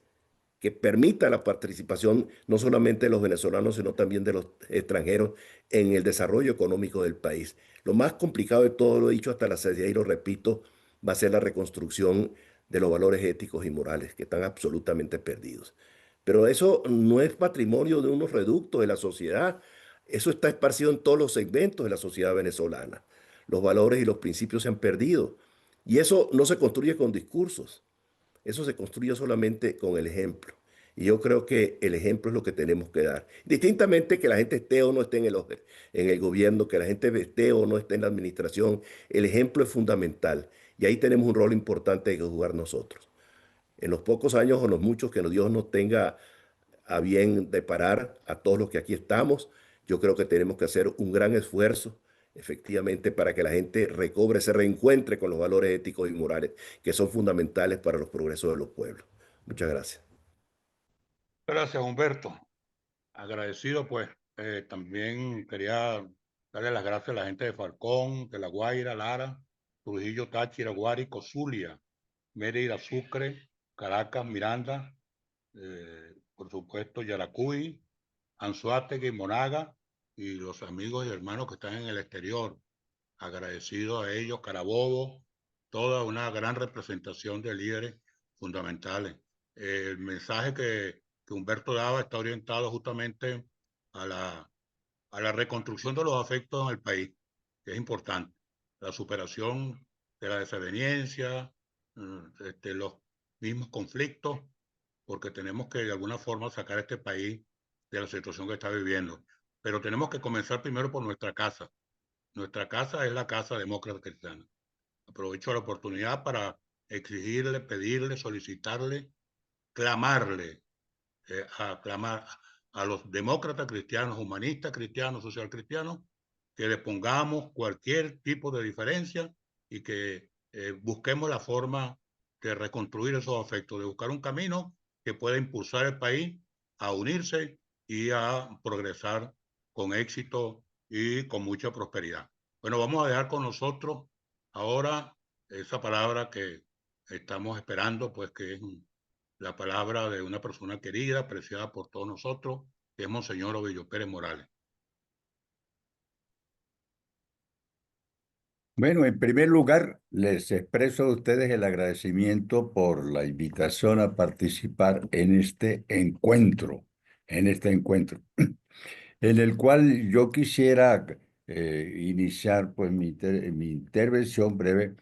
que permitan la participación no solamente de los venezolanos, sino también de los extranjeros en el desarrollo económico del país. Lo más complicado de todo, lo he dicho hasta la saciedad y lo repito, va a ser la reconstrucción de los valores éticos y morales que están absolutamente perdidos. Pero eso no es patrimonio de unos reductos de la sociedad, eso está esparcido en todos los segmentos de la sociedad venezolana. Los valores y los principios se han perdido. Y eso no se construye con discursos, eso se construye solamente con el ejemplo. Y yo creo que el ejemplo es lo que tenemos que dar. Distintamente que la gente esté o no esté en el gobierno, que la gente esté o no esté en la administración, el ejemplo es fundamental. Y ahí tenemos un rol importante que jugar nosotros. En los pocos años o los muchos que Dios nos tenga a bien deparar a todos los que aquí estamos, yo creo que tenemos que hacer un gran esfuerzo, efectivamente, para que la gente recobre, se reencuentre con los valores éticos y morales que son fundamentales para los progresos de los pueblos. Muchas gracias. Gracias, Humberto. Agradecido, pues. También quería darle las gracias a la gente de Falcón, de La Guaira, Lara, Trujillo, Táchira, Guárico, Zulia, Mérida, Sucre, Caracas, Miranda, por supuesto, Yaracuy, Anzoátegui, Monaga y los amigos y hermanos que están en el exterior. Agradecido a ellos, Carabobo, toda una gran representación de líderes fundamentales. El mensaje que Humberto daba está orientado justamente a la reconstrucción de los afectos en el país, que es importante. La superación de la desaveniencia, los mismos conflictos, porque tenemos que de alguna forma sacar a este país de la situación que está viviendo. Pero tenemos que comenzar primero por nuestra casa. Nuestra casa es la Casa Demócrata Cristiana. Aprovecho la oportunidad para exigirle, pedirle, solicitarle, clamarle, clamar a los demócratas cristianos, humanistas cristianos, social cristianos, que le pongamos cualquier tipo de diferencia y que busquemos la forma de reconstruir esos afectos, de buscar un camino que pueda impulsar el país a unirse y a progresar con éxito y con mucha prosperidad. Bueno, vamos a dejar con nosotros ahora esa palabra que estamos esperando, pues que es la palabra de una persona querida, apreciada por todos nosotros, que es Monseñor Ovillo Pérez Morales. Bueno, en primer lugar, les expreso a ustedes el agradecimiento por la invitación a participar en este encuentro, en el cual yo quisiera iniciar pues mi intervención breve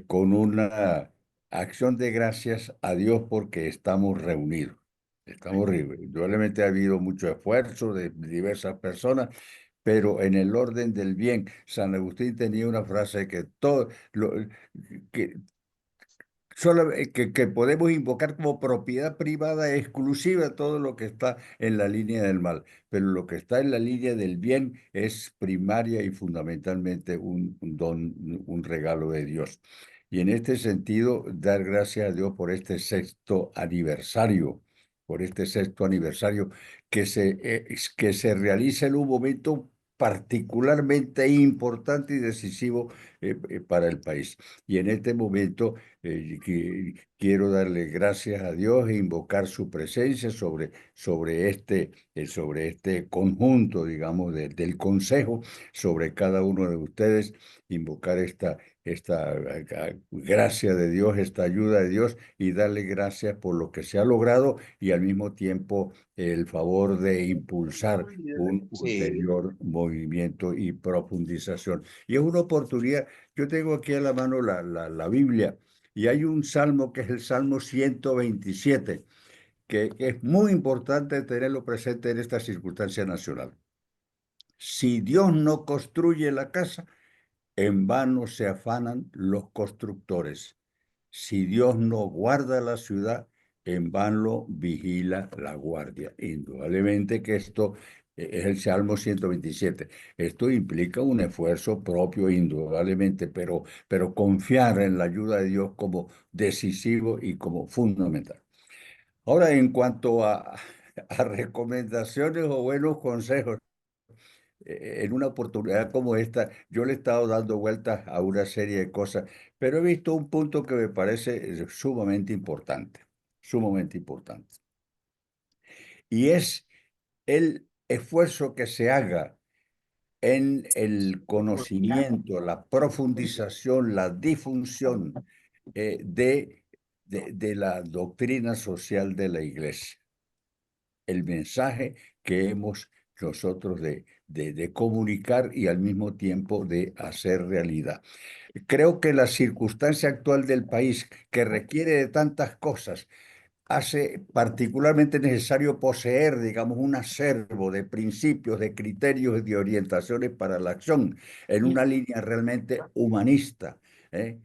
con una acción de gracias a Dios porque estamos reunidos. Indudablemente ha habido mucho esfuerzo de diversas personas, pero en el orden del bien. San Agustín tenía una frase que todo lo que que podemos invocar como propiedad privada exclusiva todo lo que está en la línea del mal, pero lo que está en la línea del bien es primaria y fundamentalmente un don, un regalo de Dios. Y en este sentido, dar gracias a Dios por este 6º aniversario por este 6º aniversario, que se realiza en un momento particularmente importante y decisivo para el país. Y en este momento quiero darle gracias a Dios e invocar su presencia sobre este conjunto, digamos, del Consejo, sobre cada uno de ustedes, invocar esta gracia de Dios, esta ayuda de Dios, y darle gracias por lo que se ha logrado y al mismo tiempo el favor de impulsar un ulterior movimiento y profundización. Y es una oportunidad. Yo tengo aquí a la mano la Biblia, y hay un salmo que es el Salmo 127, que es muy importante tenerlo presente en esta circunstancia nacional. Si Dios no construye la casa, en vano se afanan los constructores. Si Dios no guarda la ciudad, en vano vigila la guardia. Indudablemente que esto es el Salmo 127. Esto implica un esfuerzo propio, indudablemente, pero confiar en la ayuda de Dios como decisivo y como fundamental. Ahora, en cuanto a recomendaciones o buenos consejos, en una oportunidad como esta, yo le he estado dando vueltas a una serie de cosas, pero he visto un punto que me parece sumamente importante, sumamente importante. Y es el esfuerzo que se haga en el conocimiento, la profundización, la difusión de la doctrina social de la Iglesia. El mensaje que hemos nosotros de comunicar y al mismo tiempo de hacer realidad. Creo que la circunstancia actual del país, que requiere de tantas cosas, hace particularmente necesario poseer, digamos, un acervo de principios, de criterios y de orientaciones para la acción en una línea realmente humanista, en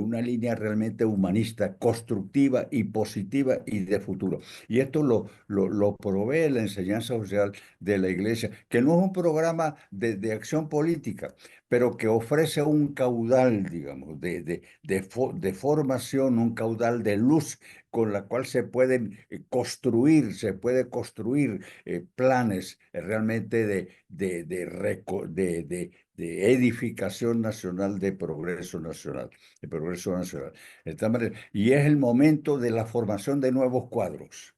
una línea realmente humanista, constructiva y positiva y de futuro. Y esto lo provee la enseñanza social de la Iglesia, que no es un programa de acción política, pero que ofrece un caudal, digamos, de formación, un caudal de luz con la cual se puede construir planes realmente de edificación nacional, de progreso nacional, De esta manera, y es el momento de la formación de nuevos cuadros,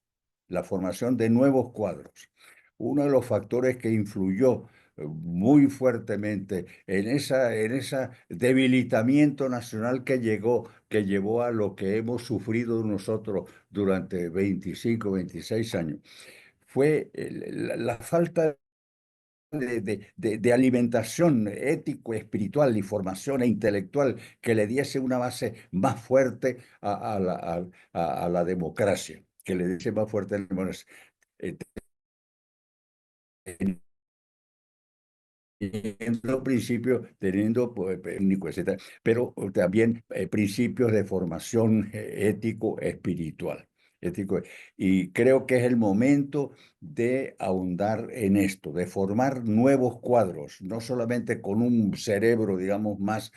la formación de nuevos cuadros. Uno de los factores que influyó muy fuertemente en ese debilitamiento nacional que llevó a lo que hemos sufrido nosotros durante 25, 26 años, fue la falta de alimentación ético, espiritual y formación intelectual que le diese una base más fuerte a la democracia, que le diese más fuerte a la democracia. Teniendo principios, teniendo etcétera, pero también principios de formación ético-espiritual. Y creo que es el momento de ahondar en esto, de formar nuevos cuadros, no solamente con un cerebro, digamos, más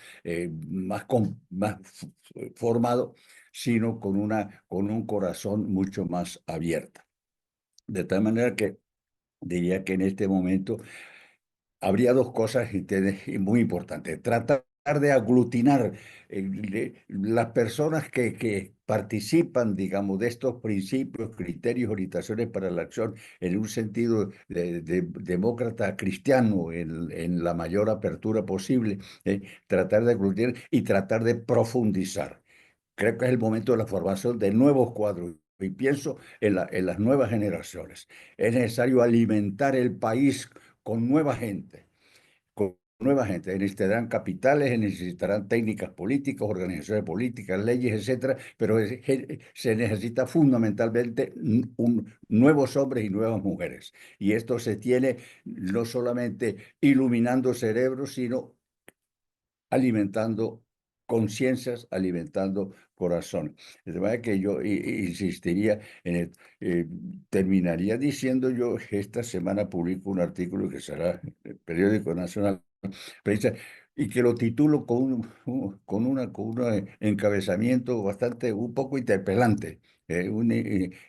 formado, sino con un corazón mucho más abierto. De tal manera que diría que en este momento habría dos cosas muy importantes. Tratar de aglutinar las personas que participan, digamos, de estos principios, criterios, orientaciones para la acción en un sentido de demócrata cristiano, en la mayor apertura posible, tratar de aglutinar y tratar de profundizar. Creo que es el momento de la formación de nuevos cuadros. Y pienso en las nuevas generaciones. Es necesario alimentar el país con nueva gente, necesitarán capitales, necesitarán técnicas políticas, organizaciones políticas, leyes, etcétera, pero se necesita fundamentalmente nuevos hombres y nuevas mujeres. Y esto se tiene no solamente iluminando cerebros, sino alimentando conciencias, alimentando corazón. De manera que yo insistiría en terminaría diciendo yo, esta semana publico un artículo que será en el Periódico Nacional, pero dice, y que lo titulo con un encabezamiento un poco interpelante,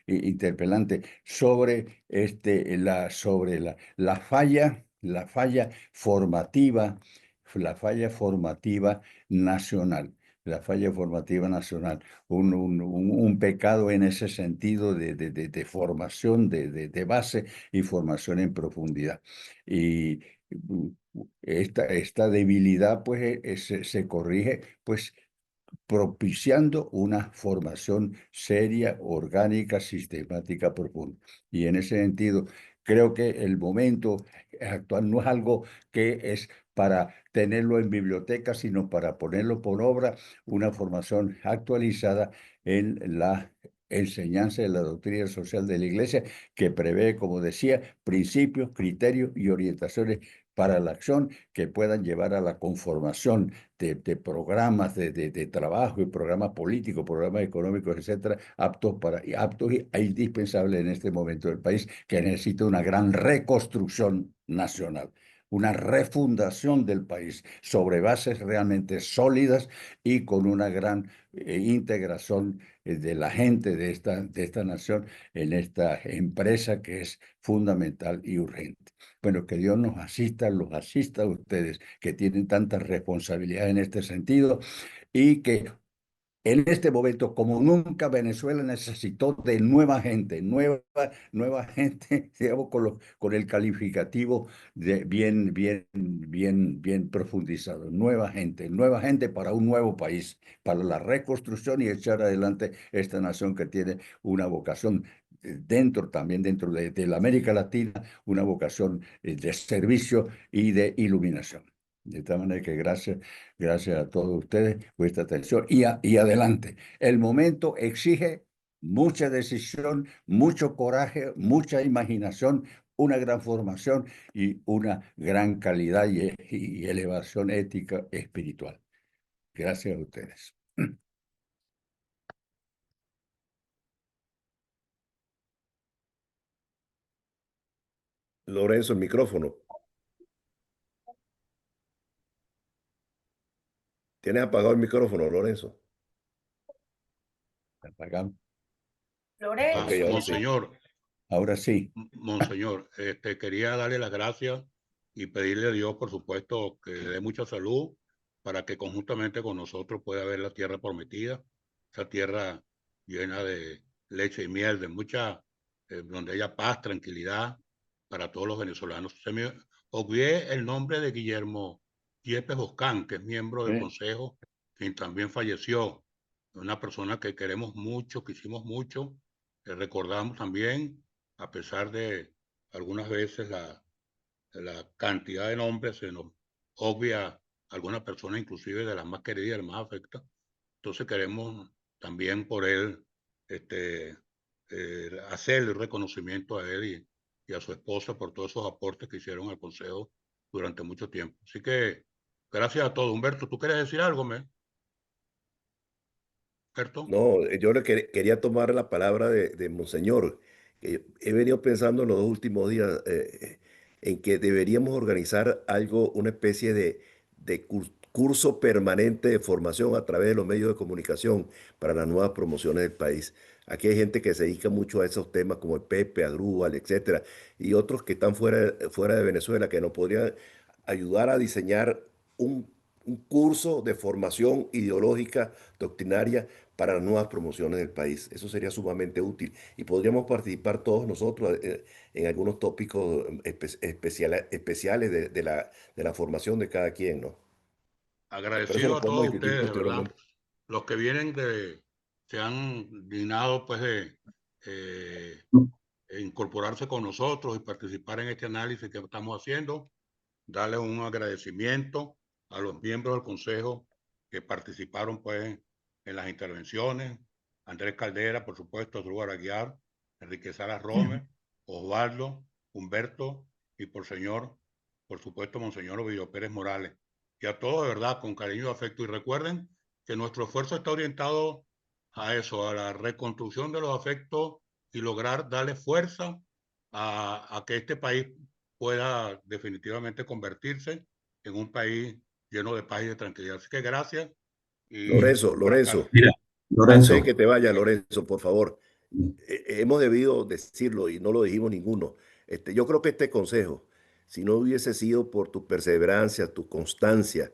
interpelante sobre, sobre la falla formativa nacional. La falla formativa nacional, un pecado en ese sentido de formación, de base y formación en profundidad. Y esta debilidad pues se corrige pues propiciando una formación seria, orgánica, sistemática, profunda. Y en ese sentido, creo que el momento actual no es algo que es para tenerlo en biblioteca, sino para ponerlo por obra, una formación actualizada en la enseñanza de la doctrina social de la Iglesia, que prevé, como decía, principios, criterios y orientaciones para la acción que puedan llevar a la conformación de programas de trabajo y programas políticos, programas económicos, etcétera, aptos e indispensables en este momento del país, que necesita una gran reconstrucción nacional, una refundación del país sobre bases realmente sólidas y con una gran integración de la gente de esta nación en esta empresa que es fundamental y urgente. Bueno, que Dios nos asista, los asista a ustedes que tienen tantas responsabilidades en este sentido y que en este momento, como nunca, Venezuela necesitó de nueva gente, digamos, con el calificativo de bien profundizado. Nueva gente para un nuevo país, para la reconstrucción y echar adelante esta nación que tiene una vocación también dentro de la América Latina, una vocación de servicio y de iluminación. De tal manera que gracias a todos ustedes por esta atención y adelante. El momento exige mucha decisión, mucho coraje, mucha imaginación, una gran formación y una gran calidad y elevación ética espiritual. Gracias a ustedes. Lorenzo, el micrófono. ¿Tienes apagado el micrófono, Lorenzo? Apagamos. Lorenzo. Ok, ahora sí. Monseñor, Ahora sí. Monseñor, quería darle las gracias y pedirle a Dios, por supuesto, que le dé mucha salud para que conjuntamente con nosotros pueda ver la tierra prometida, esa tierra llena de leche y miel, donde haya paz, tranquilidad para todos los venezolanos. Se me olvidé el nombre de Guillermo Yepes Boscán, que es miembro del Consejo, quien también falleció, una persona que queremos mucho, quisimos mucho, recordamos también, a pesar de algunas veces la cantidad de nombres, se nos obvia alguna persona, inclusive de las más queridas, de las más afectas. Entonces queremos también por él hacer el reconocimiento a él y a su esposa por todos esos aportes que hicieron al Consejo durante mucho tiempo. Así que gracias a todos. Humberto, ¿tú quieres decir algo, Humberto? No, yo quería tomar la palabra de Monseñor. He venido pensando en los dos últimos días en que deberíamos organizar algo, una especie de curso permanente de formación a través de los medios de comunicación para las nuevas promociones del país. Aquí hay gente que se dedica mucho a esos temas como el Pepe, Adrúbal, etcétera, y otros que están fuera de Venezuela que nos podrían ayudar a diseñar un curso de formación ideológica, doctrinaria, para las nuevas promociones del país. Eso sería sumamente útil y podríamos participar todos nosotros en algunos tópicos especiales de la formación de cada quien, ¿no? Pero eso Agradecido lo a podemos todos discutir ustedes, de verdad. posteriormente. Los que vienen se han dignado pues incorporarse con nosotros y participar en este análisis que estamos haciendo. Darle un agradecimiento a los miembros del Consejo que participaron pues en las intervenciones. Andrés Caldera, por supuesto, Asdrúbal Aguiar, Enrique Salas Romer, Osvaldo, Humberto y por supuesto, Monseñor Ovidio Pérez Morales. Y a todos, de verdad, con cariño y afecto. Y recuerden que nuestro esfuerzo está orientado a eso, a la reconstrucción de los afectos y lograr darle fuerza a que este país pueda definitivamente convertirse en un país lleno de paz y de tranquilidad. Así que gracias. Y Lorenzo, Mira, antes Lorenzo, de que te vaya, Lorenzo, por favor, hemos debido decirlo y no lo dijimos ninguno. Yo creo que este consejo, si no hubiese sido por tu perseverancia, tu constancia,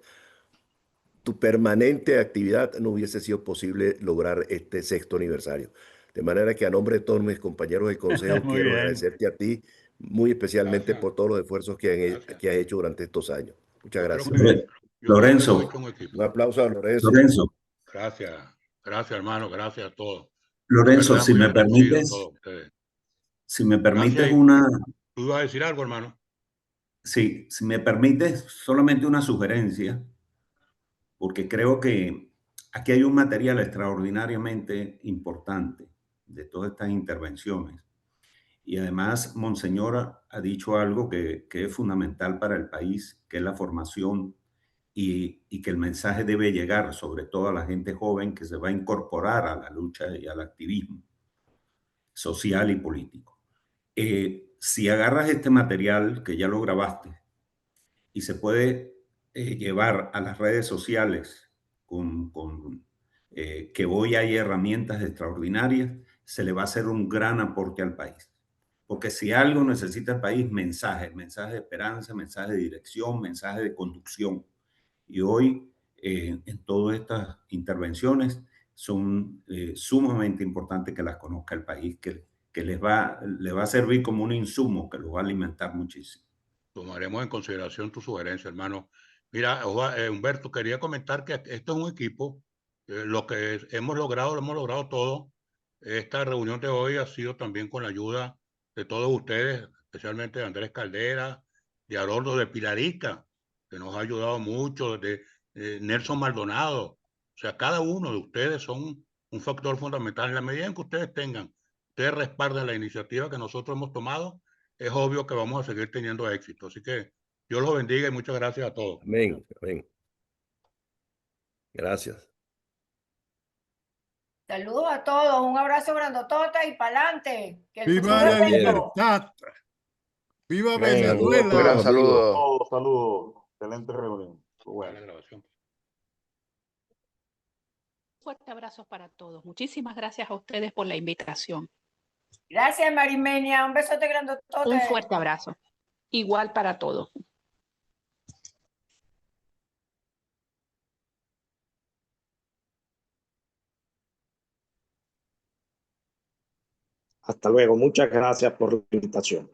tu permanente actividad, no hubiese sido posible lograr este 6º aniversario. De manera que a nombre de todos mis compañeros del consejo, Muy quiero bien. agradecerte a ti muy especialmente Gracias. por todos los esfuerzos que Gracias. has hecho durante estos años. Muchas Yo creo gracias. que, yo creo que Lorenzo, hemos hecho un equipo. Un aplauso a Lorenzo. Lorenzo, Gracias. Gracias, hermano. Gracias a todos. Lorenzo, De verdad, si muy me agradecido a permites, todos ustedes. si me permites Gracias. una, ¿Tú ibas a decir algo, hermano? sí, si me permites solamente una sugerencia, porque creo que aquí hay un material extraordinariamente importante de todas estas intervenciones. Y además, Monseñor ha dicho algo que es fundamental para el país, que es la formación y que el mensaje debe llegar sobre todo a la gente joven que se va a incorporar a la lucha y al activismo social y político. Si agarras este material que ya lo grabaste y se puede llevar a las redes sociales que hoy hay herramientas extraordinarias, se le va a hacer un gran aporte al país. Porque si algo necesita el país, mensajes de esperanza, mensajes de dirección, mensajes de conducción. Y hoy, en todas estas intervenciones, son sumamente importantes que las conozca el país, que le va a servir como un insumo que lo va a alimentar muchísimo. Tomaremos en consideración tu sugerencia, hermano. Mira, Humberto, quería comentar que esto es un equipo. Lo que hemos logrado, lo hemos logrado todo. Esta reunión de hoy ha sido también con la ayuda de todos ustedes, especialmente de Andrés Caldera, de Haroldo, de Pilarica, que nos ha ayudado mucho, de Nelson Maldonado. O sea, cada uno de ustedes son un factor fundamental. En la medida en que ustedes respaldan la iniciativa que nosotros hemos tomado, es obvio que vamos a seguir teniendo éxito. Así que Dios los bendiga y muchas gracias a todos. Amén, amén. Gracias. Saludos a todos, un abrazo grandotota y pa'lante. Que el ¡Viva futuro la es bello. libertad! ¡Viva Saludos, Venezuela! amigos. Saludos. Excelente reunión. Bueno. La grabación. Fuerte abrazo para todos. Muchísimas gracias a ustedes por la invitación. Gracias, Marimenia. Un besote grandotote. Un fuerte abrazo. Igual para todos. Hasta luego. Muchas gracias por la invitación.